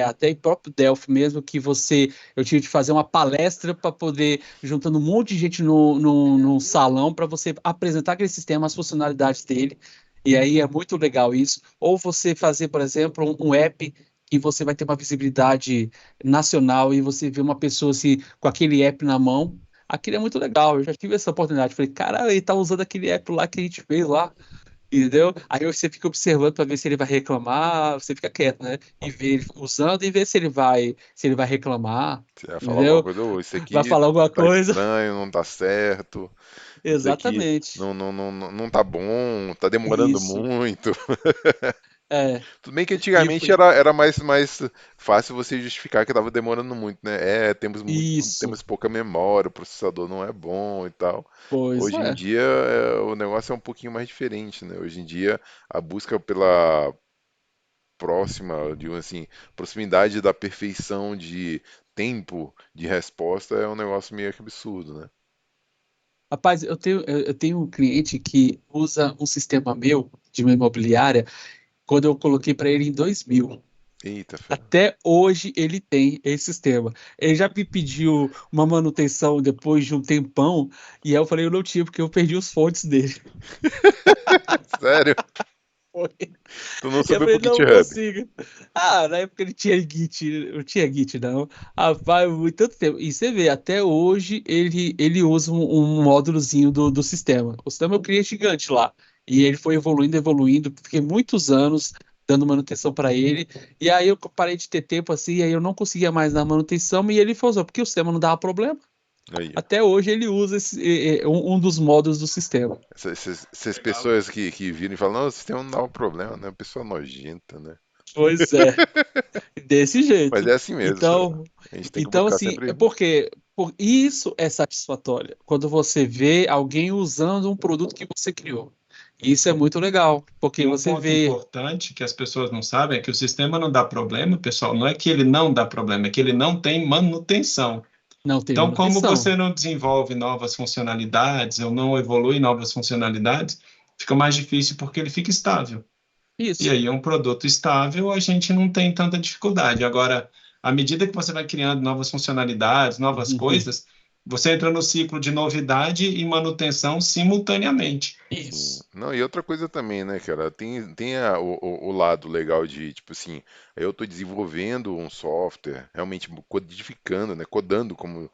até em próprio Delphi mesmo, que eu tive de fazer uma palestra para poder, juntando um monte de gente no salão, para você apresentar aquele sistema, as funcionalidades dele, e aí é muito legal isso. Ou você fazer, por exemplo, um app que você vai ter uma visibilidade nacional e você vê uma pessoa assim, com aquele app na mão. Aquilo é muito legal, eu já tive essa oportunidade. Falei, cara, ele tá usando aquele app lá que a gente fez lá, entendeu? Aí você fica observando para ver se ele vai reclamar, você fica quieto, né? E ver ele usando e ver se ele vai reclamar, Você vai falar alguma entendeu? coisa, "Ô, isso Vai aqui falar alguma tá coisa. estranho, não tá certo, isso aqui Exatamente. não tá bom, tá demorando Isso. muito." É. Tudo bem que E antigamente foi era mais fácil você justificar que tava demorando muito, né? isso. Temos pouca memória, o processador não é bom e tal. Pois Hoje em é. dia o negócio é um pouquinho mais diferente, né? Hoje em dia a busca pela próxima, digo assim, proximidade da perfeição de tempo de resposta é um negócio meio que absurdo, né? Rapaz, eu tenho um cliente que usa um sistema meu de uma imobiliária quando eu coloquei para ele em 2000. Eita, fera. Até hoje ele tem esse sistema. Ele já me pediu uma manutenção depois de um tempão, e aí eu falei, eu não tinha, porque eu perdi os fontes dele. Sério? Foi. Tu não E eu subiu pro falei, não GitHub? consigo. Ah, na época ele tinha Git, não tinha Git, não. Ah, vai muito tanto tempo. E você vê, até hoje ele usa um módulozinho do sistema. O sistema eu criei gigante lá. E ele foi evoluindo, evoluindo. Fiquei muitos anos dando manutenção para ele. E aí eu parei de ter tempo assim, e aí eu não conseguia mais dar manutenção. E ele falou, porque o sistema não dava problema. Aí, ó. Até hoje ele usa um dos módulos do sistema. Essas Legal pessoas isso. que viram e falam, não, o sistema não dá um problema, né? Pessoa nojenta, né? Pois é. Desse Mas jeito. é assim mesmo, Então, a gente tem que então buscar assim, é sempre. porque isso é satisfatório. Quando você vê alguém usando um produto que você criou. Isso é muito legal, porque E um você ponto vê, importante que as pessoas não sabem é que o sistema não dá problema, pessoal, não é que ele não dá problema, é que ele não tem manutenção. não tem Então, como manutenção. você não desenvolve novas funcionalidades ou não evolui novas funcionalidades, fica mais difícil porque ele fica estável. E Isso. aí, um produto estável, a gente não tem tanta dificuldade. Agora, à medida que você vai criando novas funcionalidades, novas coisas, você entra no ciclo de novidade e manutenção simultaneamente. Sim. Isso. Não, e outra coisa também, né, cara? Tem o lado legal de, tipo assim, eu tô desenvolvendo um software, realmente codificando, né? Codando, como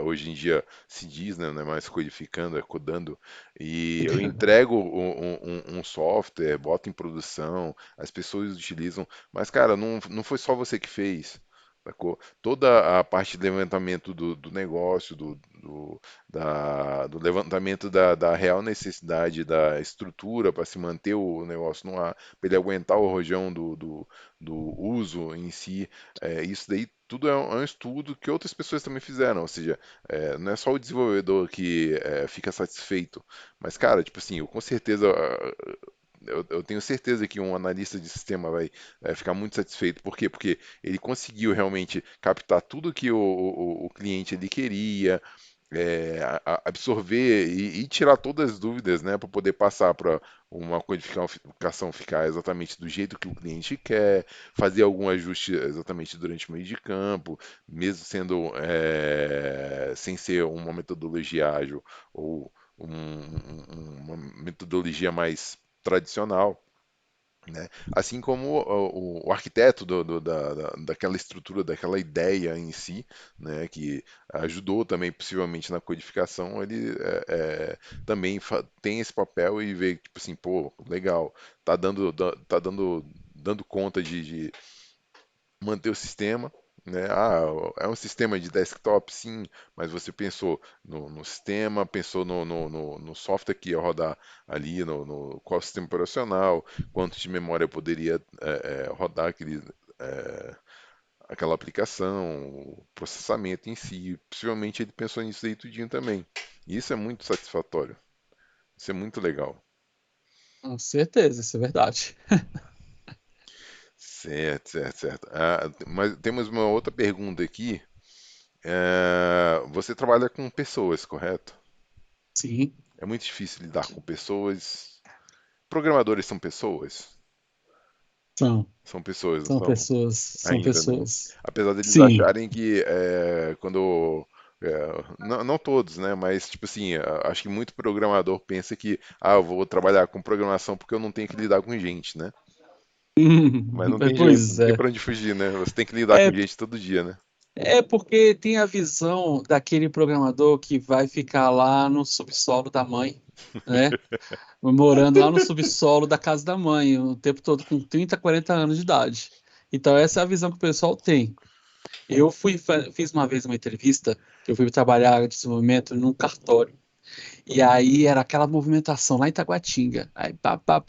hoje em dia se diz, né? Não é mais codificando, é codando. E eu entrego um software, boto em produção, as pessoas utilizam, mas, cara, não foi só você que fez. Sacou? Toda a parte de levantamento do negócio, do levantamento da real necessidade da estrutura para se manter o negócio no ar, para ele aguentar o rojão do uso em si. Isso daí tudo é um estudo que outras pessoas também fizeram, ou seja, não é só o desenvolvedor que fica satisfeito, mas, cara, tipo assim, eu com certeza. Eu tenho certeza que um analista de sistema vai ficar muito satisfeito. Por quê? Porque ele conseguiu realmente captar tudo que o cliente ele queria, absorver e tirar todas as dúvidas, né, para poder passar para uma codificação ficar exatamente do jeito que o cliente quer, fazer algum ajuste exatamente durante o meio de campo, mesmo sendo sem ser uma metodologia ágil ou uma metodologia mais tradicional, né? Assim como o arquiteto daquela estrutura, daquela ideia em si, né, que ajudou também possivelmente na codificação, ele também tem esse papel e vê tipo assim, pô, legal, tá dando conta de manter o sistema, né? Ah, é um sistema de desktop, sim, mas você pensou no sistema, pensou no software que ia rodar ali, qual sistema operacional, quanto de memória poderia rodar é, aquela aplicação, o processamento em si. Possivelmente ele pensou nisso aí tudinho também. E isso é muito satisfatório. Isso é muito legal. Com certeza, isso é verdade. Certo, certo, certo. Mas temos uma outra pergunta aqui. Você trabalha com pessoas, correto? Sim, É muito difícil lidar com pessoas. Programadores são pessoas? são, São pessoas, não são são? pessoas, são Ainda, né? pessoas. Apesar deles Sim. acharem que quando. Não, não todos, né? Mas, tipo assim, acho que muito programador pensa que, eu vou trabalhar com programação porque eu não tenho que lidar com gente, né? Mas não tem jeito, Pois não tem é. pra onde fugir, né? Você tem que lidar com É, gente todo dia, né? é porque tem a visão daquele programador que vai ficar lá no subsolo da mãe, né? Morando lá no subsolo da casa da mãe, o tempo todo com 30, 40 anos de idade. Então, essa é a visão que o pessoal tem. Fiz uma vez uma entrevista, que eu fui trabalhar em desenvolvimento num cartório. E aí era aquela movimentação lá em Taguatinga. Aí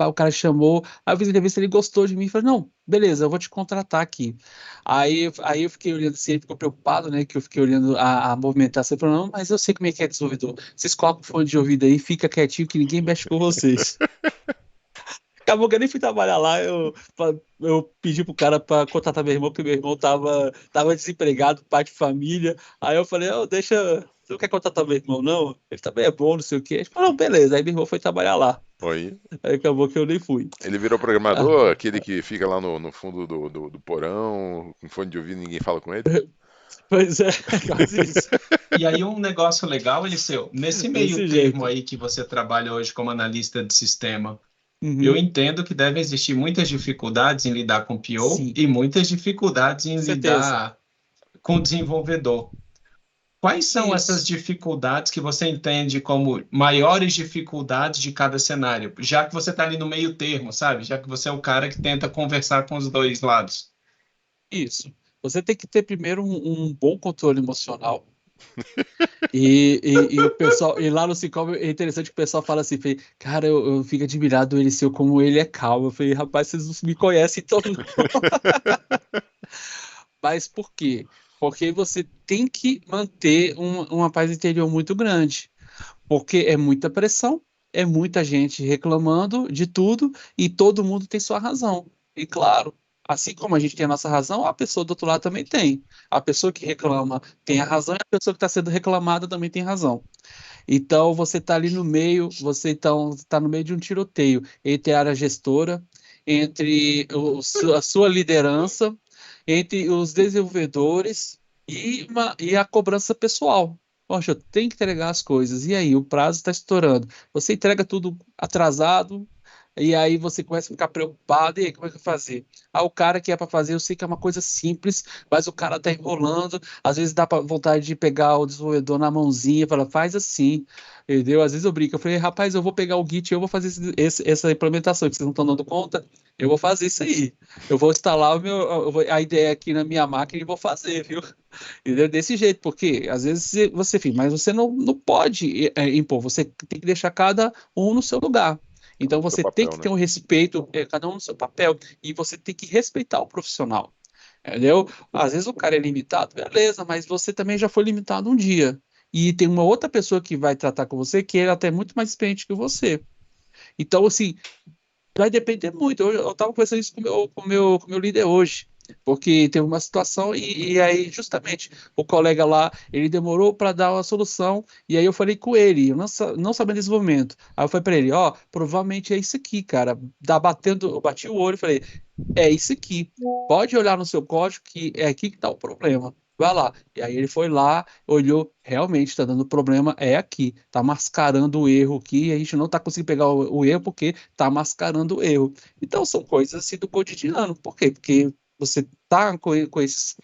o cara chamou, aí eu fiz a entrevista, ele gostou de mim e falou: Não, beleza, eu vou te contratar aqui. Aí eu fiquei olhando assim, ele ficou preocupado, né? Que eu fiquei olhando a movimentação. Ele falou: Não, mas eu sei como é que é desenvolvedor. Vocês colocam o fone de ouvido aí, fica quietinho que ninguém mexe com vocês. Acabou que eu nem fui trabalhar lá, eu pedi pro cara para contratar meu irmão, porque meu irmão tava desempregado, pai de família. Aí eu falei, deixa, você não quer contratar meu irmão, não? Ele também é bom, não sei o quê. Ele falou, não, beleza. Aí meu irmão foi trabalhar lá. Aí, Aí acabou que eu nem fui. ele virou Ah, programador, aquele que fica lá no fundo do porão, com fone de ouvido e ninguém fala com ele? pois é, quase isso. E aí um negócio legal, Eliseu, nesse meio Desse termo jeito. aí que você trabalha hoje como analista de sistema, eu Uhum. entendo que devem existir muitas dificuldades em lidar com PO Sim, e muitas dificuldades em com certeza. lidar com o desenvolvedor. Quais são essas Isso. dificuldades que você entende como maiores dificuldades de cada cenário? Já que você está ali no meio termo, sabe? Já que você é o cara que tenta conversar com os dois lados. Isso. Você tem que ter primeiro um bom controle emocional. E o pessoal, e lá no Cicobi é interessante que o pessoal fala assim, cara, eu fico admirado ele seu como ele é calmo. Eu falei, rapaz, vocês não me conhecem, então não. Mas por quê? Porque você tem que manter uma paz interior muito grande. Porque é muita pressão, é muita gente reclamando de tudo e todo mundo tem sua razão. E claro, assim como a gente tem a nossa razão, a pessoa do outro lado também tem. A pessoa que reclama tem a razão e a pessoa que está sendo reclamada também tem razão. Então você está ali no meio, você então está no meio de um tiroteio entre a área gestora, entre a sua liderança, entre os desenvolvedores e a cobrança pessoal. Poxa, eu tenho que entregar as coisas. E aí, o prazo está estourando. Você entrega tudo atrasado, e aí você começa a ficar preocupado. E aí, como é que eu vou fazer? O cara que é para fazer, eu sei que é uma coisa simples, mas o cara está enrolando. Às vezes dá pra vontade de pegar o desenvolvedor na mãozinha e falar, faz assim, entendeu? Às vezes eu brinco, eu falei, rapaz, eu vou pegar o Git, eu vou fazer essa implementação, que vocês não estão dando conta, eu vou fazer isso aí. Eu vou instalar a ideia aqui na minha máquina e vou fazer, viu? Entendeu? Desse jeito, porque às vezes você fica, mas você não pode impor, você tem que deixar cada um no seu lugar. Então Seu você tem papel, que né? ter um respeito, cada um no seu papel, e você tem que respeitar o profissional. Entendeu? Às vezes o cara é limitado, beleza, mas você também já foi limitado um dia. E tem uma outra pessoa que vai tratar com você que é até muito mais experiente que você. Então, assim, vai depender muito. Eu estava conversando isso com o meu líder hoje, porque teve uma situação e aí, justamente, o colega lá, ele demorou para dar uma solução, e aí eu falei com ele, eu não sabendo desenvolvimento. Aí eu falei para ele, provavelmente é isso aqui, cara. Eu bati o olho e falei, é isso aqui. Pode olhar no seu código que é aqui que está o problema. Vai lá. E aí ele foi lá, olhou, realmente está dando problema, é aqui. Está mascarando o erro aqui, e a gente não está conseguindo pegar o erro porque está mascarando o erro. Então são coisas assim do cotidiano. Por quê? Porque você está com esses.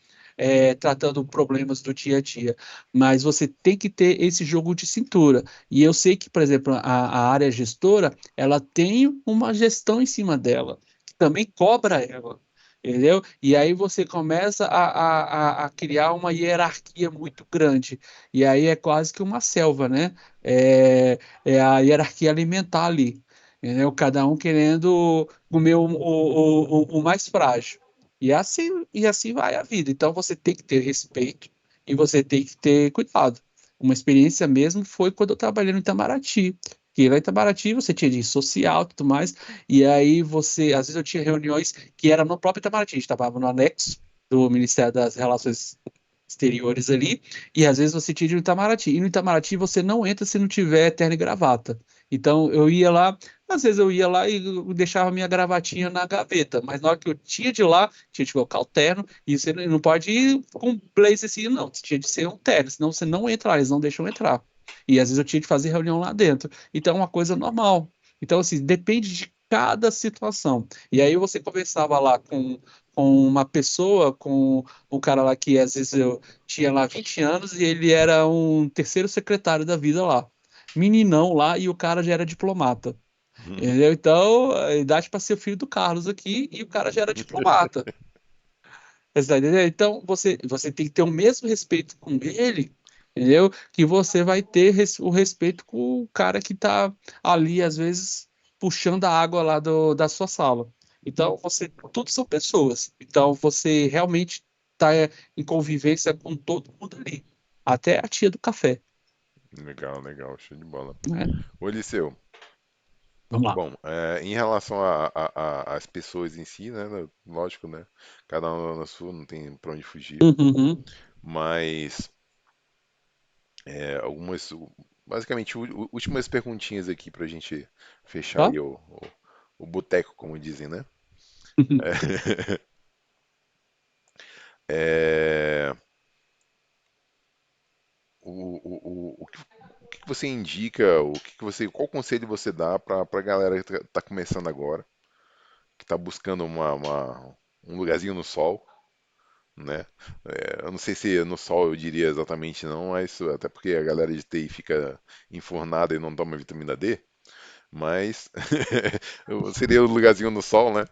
Tratando problemas do dia a dia, mas você tem que ter esse jogo de cintura. E eu sei que, por exemplo, a área gestora, ela tem uma gestão em cima dela que também cobra ela, entendeu? E aí você começa a criar uma hierarquia muito grande. E aí é quase que uma selva, né? É a hierarquia alimentar ali, entendeu? Cada um querendo comer o mais frágil. E assim vai a vida. Então você tem que ter respeito e você tem que ter cuidado. Uma experiência mesmo foi quando eu trabalhei no Itamaraty. Que lá em Itamaraty você tinha de social e tudo mais, e aí você, às vezes eu tinha reuniões que era no próprio Itamaraty, a gente estava no anexo do Ministério das Relações Exteriores ali, e às vezes você tinha de ir no Itamaraty, e no Itamaraty você não entra se não tiver terno e gravata. Então eu ia lá, às vezes eu ia lá e eu deixava minha gravatinha na gaveta, mas na hora que eu tinha de ir lá, tinha de colocar o terno, e você não pode ir com blazer assim, não, tinha de ser um terno, senão você não entra lá, eles não deixam entrar. E às vezes eu tinha de fazer reunião lá dentro. Então é uma coisa normal. Então, assim, depende de cada situação. E aí você conversava lá com uma pessoa, com um cara lá que às vezes eu tinha lá 20 anos e ele era um terceiro secretário da vida lá. Meninão lá e o cara já era diplomata. Entendeu? Então, a idade para ser o filho do Carlos aqui e o cara já era diplomata. Você tá entendendo? Então, você tem que ter o mesmo respeito com ele, entendeu? Que você vai ter o respeito com o cara que está ali, às vezes, puxando a água lá da sua sala. Então, tudo são pessoas. Então, você realmente está em convivência com todo mundo ali. Até a tia do café, Legal, legal, show de bola. né? Ô, Eliseu, Vamos lá. bom, em relação às pessoas em si, né, lógico, né, cada um na sua, não tem pra onde fugir, Uhum. mas algumas, basicamente, últimas perguntinhas aqui pra gente fechar Tá? aí o boteco, como dizem, né? É, o que você indica, qual conselho você dá para a galera que tá começando agora, que tá buscando um lugarzinho no sol, né? Eu não sei se no sol eu diria exatamente não, mas até porque a galera de TI fica enfornada e não toma vitamina D, mas seria o lugarzinho no sol, né?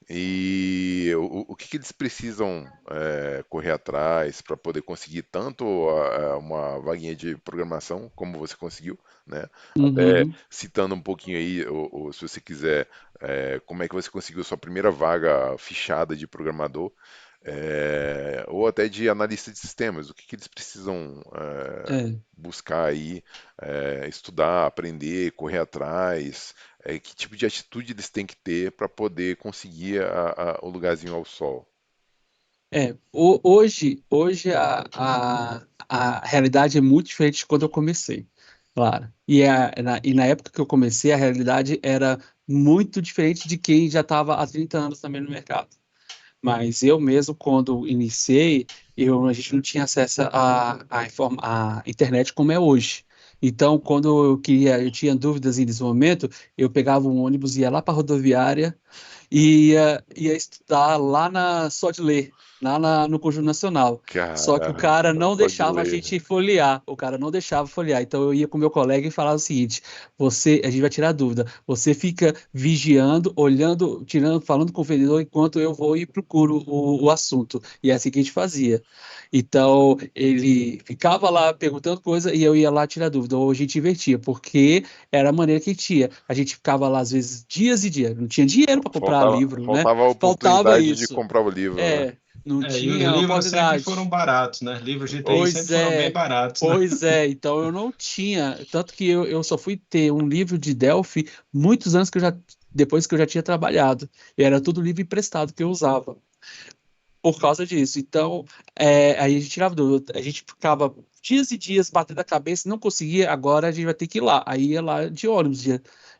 E o que que eles precisam correr atrás para poder conseguir tanto uma vaguinha de programação como você conseguiu, né? Até Uhum. citando um pouquinho aí, ou se você quiser, como é que você conseguiu sua primeira vaga fichada de programador, ou até de analista de sistemas, o que que eles precisam É. buscar aí, estudar, aprender, correr atrás, que tipo de atitude eles têm que ter para poder conseguir o lugarzinho ao sol. Hoje a realidade é muito diferente de quando eu comecei, claro. E na época que eu comecei, a realidade era muito diferente de quem já estava há 30 anos também no mercado. Mas eu mesmo, quando iniciei, a gente não tinha acesso à internet como é hoje. Então, quando eu tinha dúvidas em desenvolvimento, eu pegava um ônibus, ia lá para a rodoviária e ia estudar lá na Só de Ler, no Conjunto Nacional. Só que o Cara, cara não só de deixava a ler. gente folhear, o cara não deixava folhear. Então eu ia com meu colega e falava o seguinte: a gente vai tirar dúvida, você fica vigiando, olhando, tirando, falando com o vendedor enquanto eu vou e procuro o assunto. E é assim que a gente fazia. Então ele ficava lá perguntando coisa e eu ia lá tirar dúvida, ou a gente invertia, porque era a maneira que tinha. A gente ficava lá, às vezes, dias e dias. Não tinha dinheiro para comprar livro, né? Faltava a Faltava oportunidade de isso. comprar o livro, né? Não E os tinha livros sempre foram oportunidade. baratos, né? Livros de TI sempre Pois foram bem é, baratos, né? pois é. Então eu não tinha. Tanto que eu só fui ter um livro de Delphi muitos anos depois que eu já tinha trabalhado. E era tudo livro emprestado que eu usava por causa disso. Então, aí a gente tirava dúvida, a gente ficava dias e dias batendo a cabeça, não conseguia, agora a gente vai ter que ir lá. Aí ia lá de ônibus,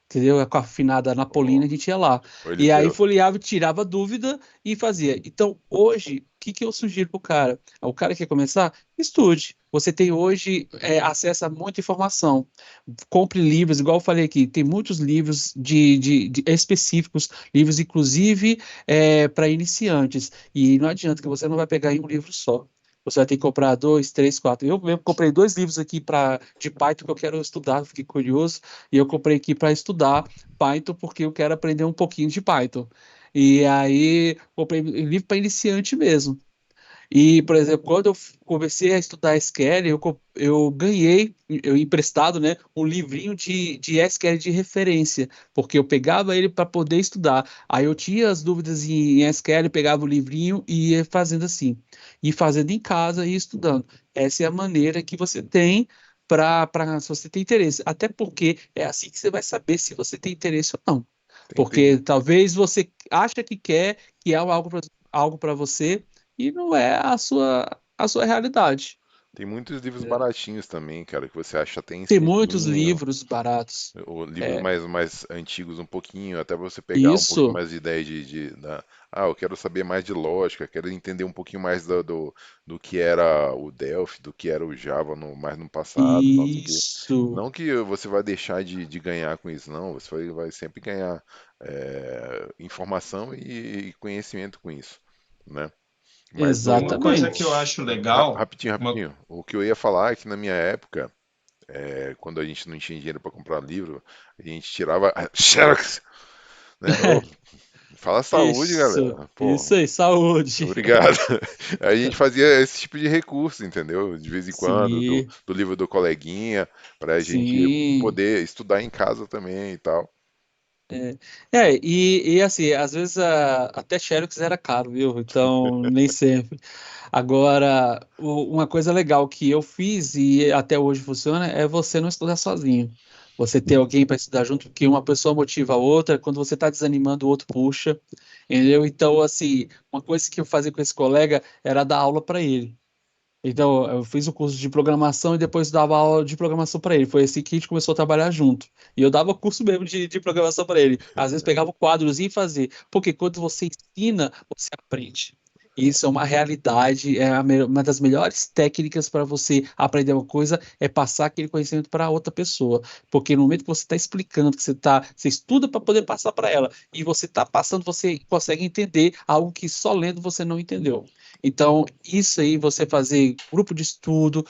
entendeu? Com a afinada Ô, Napolina, a gente ia lá. ô, E aí Eliseu, folheava, tirava dúvida e fazia. Então, hoje, o que que eu sugiro pro cara? O cara que quer começar? Estude. Você tem hoje acesso a muita informação. Compre livros, igual eu falei aqui, tem muitos livros de específicos, livros inclusive para iniciantes. E não adianta que você não vai pegar em um livro só. Você vai ter que comprar dois, três, quatro. Eu mesmo comprei dois livros aqui de Python que eu quero estudar, fiquei curioso, e eu comprei aqui para estudar Python porque eu quero aprender um pouquinho de Python. E aí, comprei livro para iniciante mesmo. E, por exemplo, quando eu comecei a estudar SQL, eu ganhei, eu emprestado, né, um livrinho de SQL de referência, porque eu pegava ele para poder estudar. Aí eu tinha as dúvidas em SQL, pegava o livrinho e ia fazendo assim, e fazendo em casa e estudando. Essa é a maneira que você tem se você tem interesse. Até porque é assim que você vai saber se você tem interesse ou não. Porque Entendi. talvez você acha que quer, que é algo para você, e não é a sua realidade. Tem muitos livros É. baratinhos também, cara, que você acha até em Tem muitos esqueminho, livros baratos. ou livros É, mais antigos um pouquinho, até pra você pegar um pouquinho isso, mais de ideia eu quero saber mais de lógica, quero entender um pouquinho mais do que era o Delphi, do que era o Java mais no passado, não sei o quê. isso, Não que você vai deixar de ganhar com isso, não, você vai sempre ganhar informação e conhecimento com isso, né? Mas Uma coisa que eu exatamente. acho legal, rapidinho, uma, rapidinho. O que eu ia falar é que na minha época, quando a gente não tinha dinheiro para comprar livro, a gente tirava Xerox, né? Ô, fala saúde, galera. Pô, Isso aí, saúde. obrigado. Aí a gente fazia esse tipo de recurso, entendeu? De vez em quando, do, Sim, do livro do coleguinha, para a gente sim. poder estudar em casa também e tal. E assim, às vezes até Xerox era caro, viu? Então, nem sempre. Agora, uma coisa legal que eu fiz e até hoje funciona é você não estudar sozinho. Você ter alguém para estudar junto, porque uma pessoa motiva a outra, quando você está desanimando, o outro puxa, entendeu? Então, assim, uma coisa que eu fazia com esse colega era dar aula para ele. Então, eu fiz o curso de programação e depois dava aula de programação para ele. Foi assim que a gente começou a trabalhar junto. E eu dava curso mesmo de programação para ele. Às vezes pegava o quadrozinho e fazia. Porque quando você ensina, você aprende. Isso é uma realidade, uma das melhores técnicas para você aprender uma coisa é passar aquele conhecimento para outra pessoa. Porque no momento que você está explicando, que você estuda para poder passar para ela, e você está passando, você consegue entender algo que só lendo você não entendeu. Então, isso aí, você fazer grupo de estudo,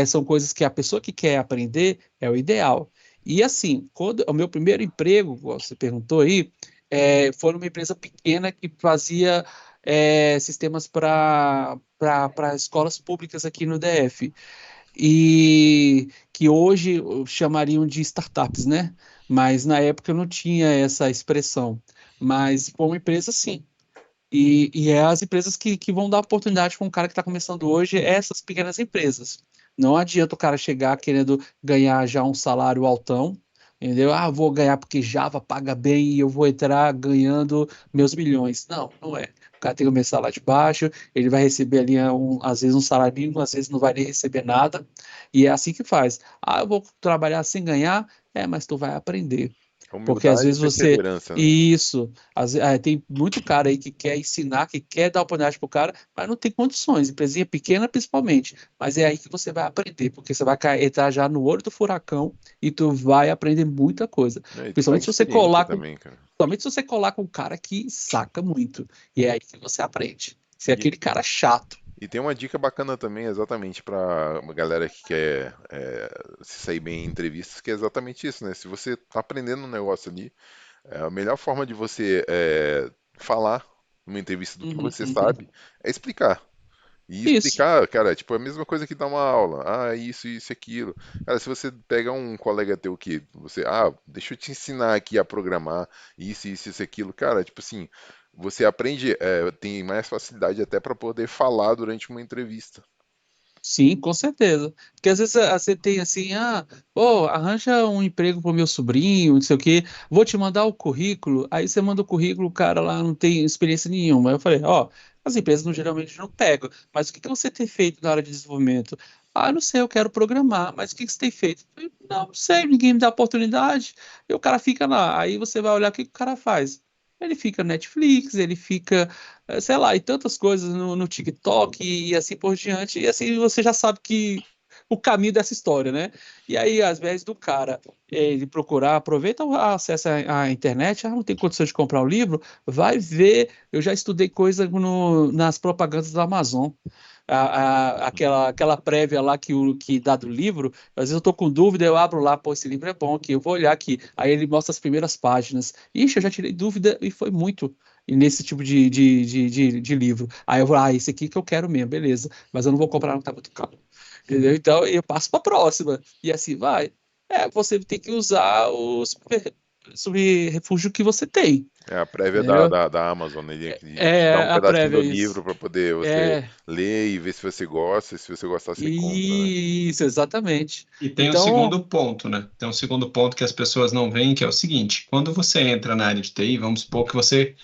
são coisas que a pessoa que quer aprender é o ideal. E assim, quando o meu primeiro emprego, igual você perguntou aí, foi numa empresa pequena que fazia sistemas para escolas públicas aqui no DF. E que hoje chamariam de startups, né? Mas na época eu não tinha essa expressão. Mas foi uma empresa, sim, e é as empresas que vão dar oportunidade para um cara que está começando hoje, essas pequenas empresas. Não adianta o cara chegar querendo ganhar já um salário altão, entendeu? Ah, vou ganhar porque Java paga bem e eu vou entrar ganhando meus milhões. Não, não é. O cara tem que começar lá de baixo, ele vai receber ali, às vezes, um salário mínimo, às vezes não vai nem receber nada, e é assim que faz. Ah, eu vou trabalhar sem ganhar? Mas tu vai aprender. Porque às Humildade e vezes você. perseverança, né? Isso. Tem muito cara aí que quer ensinar, que quer dar oportunidade pro cara, mas não tem condições. Empresinha pequena, principalmente. Mas é aí que você vai aprender, porque você vai entrar já no olho do furacão e tu vai aprender muita coisa. E tu Principalmente pega se você experiência colar com, também, cara. principalmente se você colar com um cara que saca muito. E é aí que você aprende. Se é E, aquele cara chato. e tem uma dica bacana também, exatamente para uma galera que quer se sair bem em entrevistas, que é exatamente isso, né? Se você tá aprendendo um negócio ali, a melhor forma de você falar numa entrevista do que Uhum, você uhum. sabe é explicar. E Isso. explicar, cara, tipo, é a mesma coisa que dar uma aula. Ah, isso, aquilo. Cara, se você pega um colega teu que deixa eu te ensinar aqui a programar isso, aquilo, cara, tipo assim, você aprende, tem mais facilidade até para poder falar durante uma entrevista. Sim, com certeza. Porque às vezes você tem assim, pô, arranja um emprego pro meu sobrinho, não sei o quê, vou te mandar o currículo, aí você manda o currículo, o cara lá não tem experiência nenhuma. Aí eu falei, as empresas geralmente não pegam, mas o que que você tem feito na área de desenvolvimento? Ah, não sei, eu quero programar, mas o que que você tem feito? Eu falei, não sei, ninguém me dá oportunidade, e o cara fica lá, aí você vai olhar o que que o cara faz. Ele fica no Netflix, ele fica sei lá, e tantas coisas no TikTok e assim por diante. E assim você já sabe que o caminho dessa história, né? E aí, às vezes, do cara ele procurar, aproveita, acessa a internet, não tem condições de comprar o livro, vai ver. Eu já estudei coisa nas propagandas da Amazon. Aquela prévia lá que dá do livro, às vezes eu tô com dúvida, eu abro lá, pô, esse livro é bom aqui, eu vou olhar aqui. Aí ele mostra as primeiras páginas. Ixi, eu já tirei dúvida e foi muito nesse tipo de livro. Aí eu vou, esse aqui que eu quero mesmo, beleza. Mas eu não vou comprar, não tá muito caro. Entendeu? Então eu passo para a próxima. E assim vai. Você tem que usar subrefúgio que você tem, É a prévia entendeu? da Amazon, ele te É dá um a pedacinho prévia, do isso. livro para poder você É, ler e ver se você gosta, e se você gostar, você compra, né? isso, exatamente. E tem um Então, segundo ponto, né? Tem um segundo ponto que as pessoas não veem, que é o seguinte: quando você entra na área de TI, vamos supor que você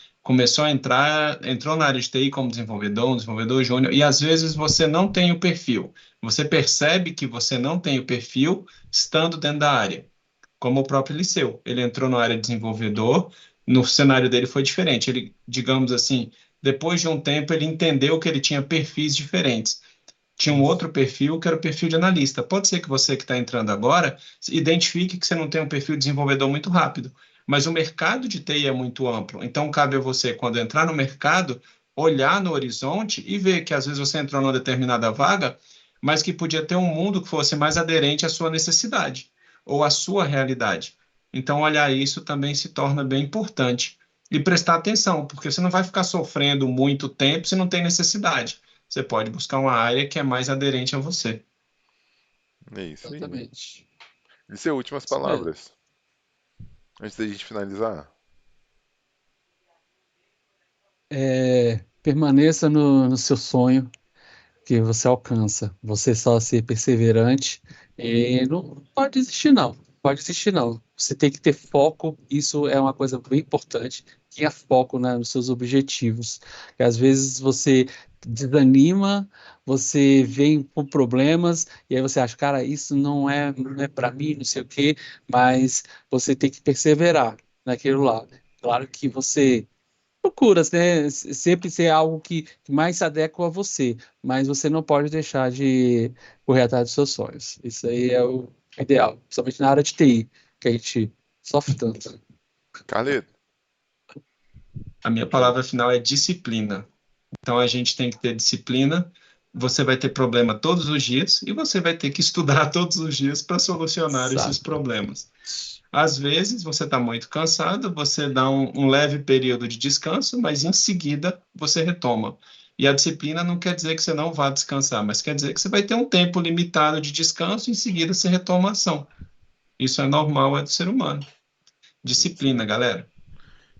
entrou na área de TI como desenvolvedor, um desenvolvedor júnior, e às vezes você não tem o perfil. Você percebe que você não tem o perfil estando dentro da área, como o próprio Liceu. Ele entrou na área de desenvolvedor, no cenário dele foi diferente. Ele, digamos assim, depois de um tempo, ele entendeu que ele tinha perfis diferentes. Tinha um isso. outro perfil que era o perfil de analista. Pode ser que você que está entrando agora identifique que você não tem um perfil de desenvolvedor muito rápido, mas o mercado de TI é muito amplo. Então, cabe a você, quando entrar no mercado, olhar no horizonte e ver que às vezes você entrou numa determinada vaga, mas que podia ter um mundo que fosse mais aderente à sua necessidade ou à sua realidade. Então, olhar isso também se torna bem importante. E prestar atenção, porque você não vai ficar sofrendo muito tempo se não tem necessidade. Você pode buscar uma área que é mais aderente a você. É isso aí. Exatamente. E seu últimas Isso mesmo. palavras, antes da gente finalizar. Permaneça no seu sonho, que você alcança. Você só ser perseverante e não pode desistir, não. Pode desistir, não. Você tem que ter foco, isso é uma coisa bem importante. Tenha foco, né, nos seus objetivos. E às vezes você desanima, você vem com problemas, e aí você acha, cara, isso não é para mim, não sei o quê, mas você tem que perseverar naquilo lá. Claro que você procuras, né? Sempre ser algo que mais se adequa a você, mas você não pode deixar de correr atrás dos seus sonhos. Isso aí é o ideal, principalmente na área de TI, que a gente sofre tanto. Carleto, A minha palavra final é disciplina. Então a gente tem que ter disciplina. Você vai ter problema todos os dias e você vai ter que estudar todos os dias para solucionar esses Exato. problemas. Às vezes você está muito cansado, você dá um leve período de descanso, mas em seguida você retoma. E a disciplina não quer dizer que você não vá descansar, mas quer dizer que você vai ter um tempo limitado de descanso e em seguida você retoma a ação. Isso é normal, é do ser humano. isso aí. Disciplina, galera.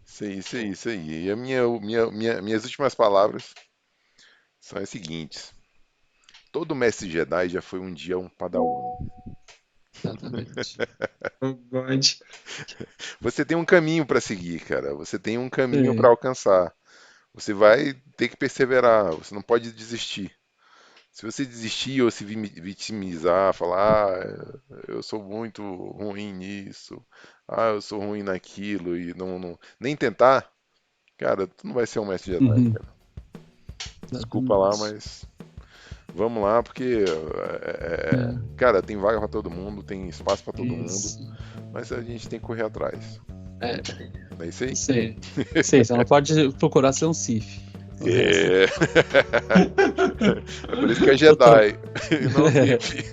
Isso aí, isso aí, isso aí. E minhas últimas palavras são as seguintes. Todo mestre Jedi já foi um dia um Padawan. Exatamente. Oh, God. Você tem um caminho para seguir, cara. Você tem um caminho para Sim. alcançar. Você vai ter que perseverar. Você não pode desistir. Se você desistir ou se vitimizar, falar, eu sou muito ruim nisso, eu sou ruim naquilo e nem tentar, cara, tu não vai ser um mestre Jedi, Uhum. cara. Desculpa lá, Exatamente. mas vamos lá, porque, É, cara, tem vaga pra todo mundo, tem espaço pra todo mundo, isso. mas a gente tem que correr atrás. É, Não é isso aí? isso aí. Isso aí, você não pode procurar ser um Sith. O resto. É, é por isso que é Outra. Jedi e não Sith.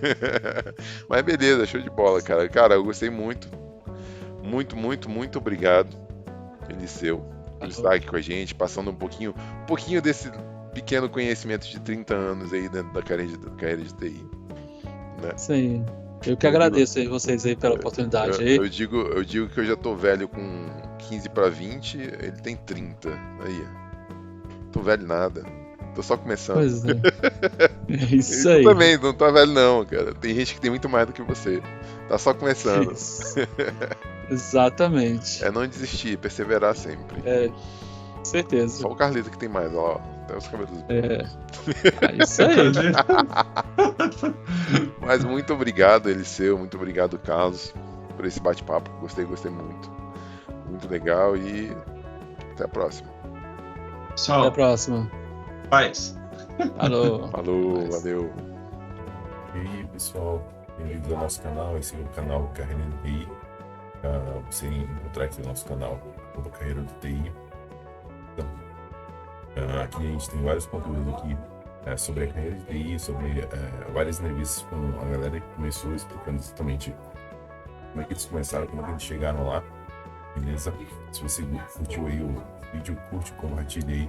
Mas beleza, show de bola, cara. Cara, eu gostei muito. Muito, muito, muito obrigado, Eliseu, por estar aqui com a gente, passando um pouquinho desse pequeno conhecimento de 30 anos aí dentro da carreira de TI, né? Isso aí. Eu que Eu digo, agradeço aí vocês aí pela oportunidade aí. eu digo que eu já tô velho com 15 para 20, ele tem 30. Aí, tô velho nada. Tô só começando. Pois é. É E isso tu aí. também, não tá velho não, cara. Tem gente que tem muito mais do que você. Tá só começando. Isso. Exatamente. É não desistir, perseverar sempre. É, certeza. Só o Carlito que tem mais, ó. Até os cabelos É, brancos. isso aí. Mas muito obrigado, Eliseu. Muito obrigado, Carlos, por esse bate-papo. Gostei, gostei muito. Muito legal e até a próxima. Até a Pessoal, próxima. paz. Alô. Falou, Paz. valeu. E aí, pessoal, bem-vindos ao nosso canal. Esse é o canal Carreira do TI. Você encontrar aqui no nosso canal como Carreira do TI. Então, aqui a gente tem vários conteúdos aqui sobre a carreira de TI, sobre várias entrevistas com a galera que começou, explicando exatamente como é que eles começaram, como é que eles chegaram lá. Beleza? Se você curtiu aí o vídeo, curte, compartilhe aí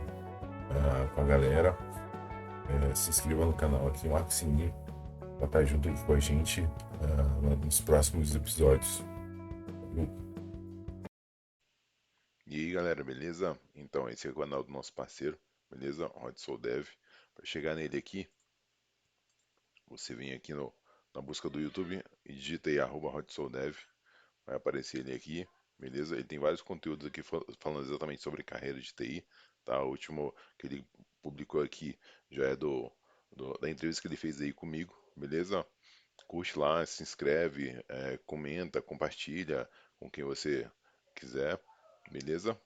com a galera. Se inscreva no canal aqui, marca o sininho para estar junto aqui com a gente nos próximos episódios. galera, beleza? Então, esse é o canal do nosso parceiro, beleza? Rodsoul Dev. Para chegar nele aqui, você vem aqui na busca do YouTube e digita aí @HotSoulDev. Vai aparecer ele aqui, beleza? Ele tem vários conteúdos aqui falando exatamente sobre carreira de TI, tá? O último que ele publicou aqui já é da entrevista que ele fez aí comigo, beleza? Curte lá, se inscreve, comenta, compartilha com quem você quiser, beleza?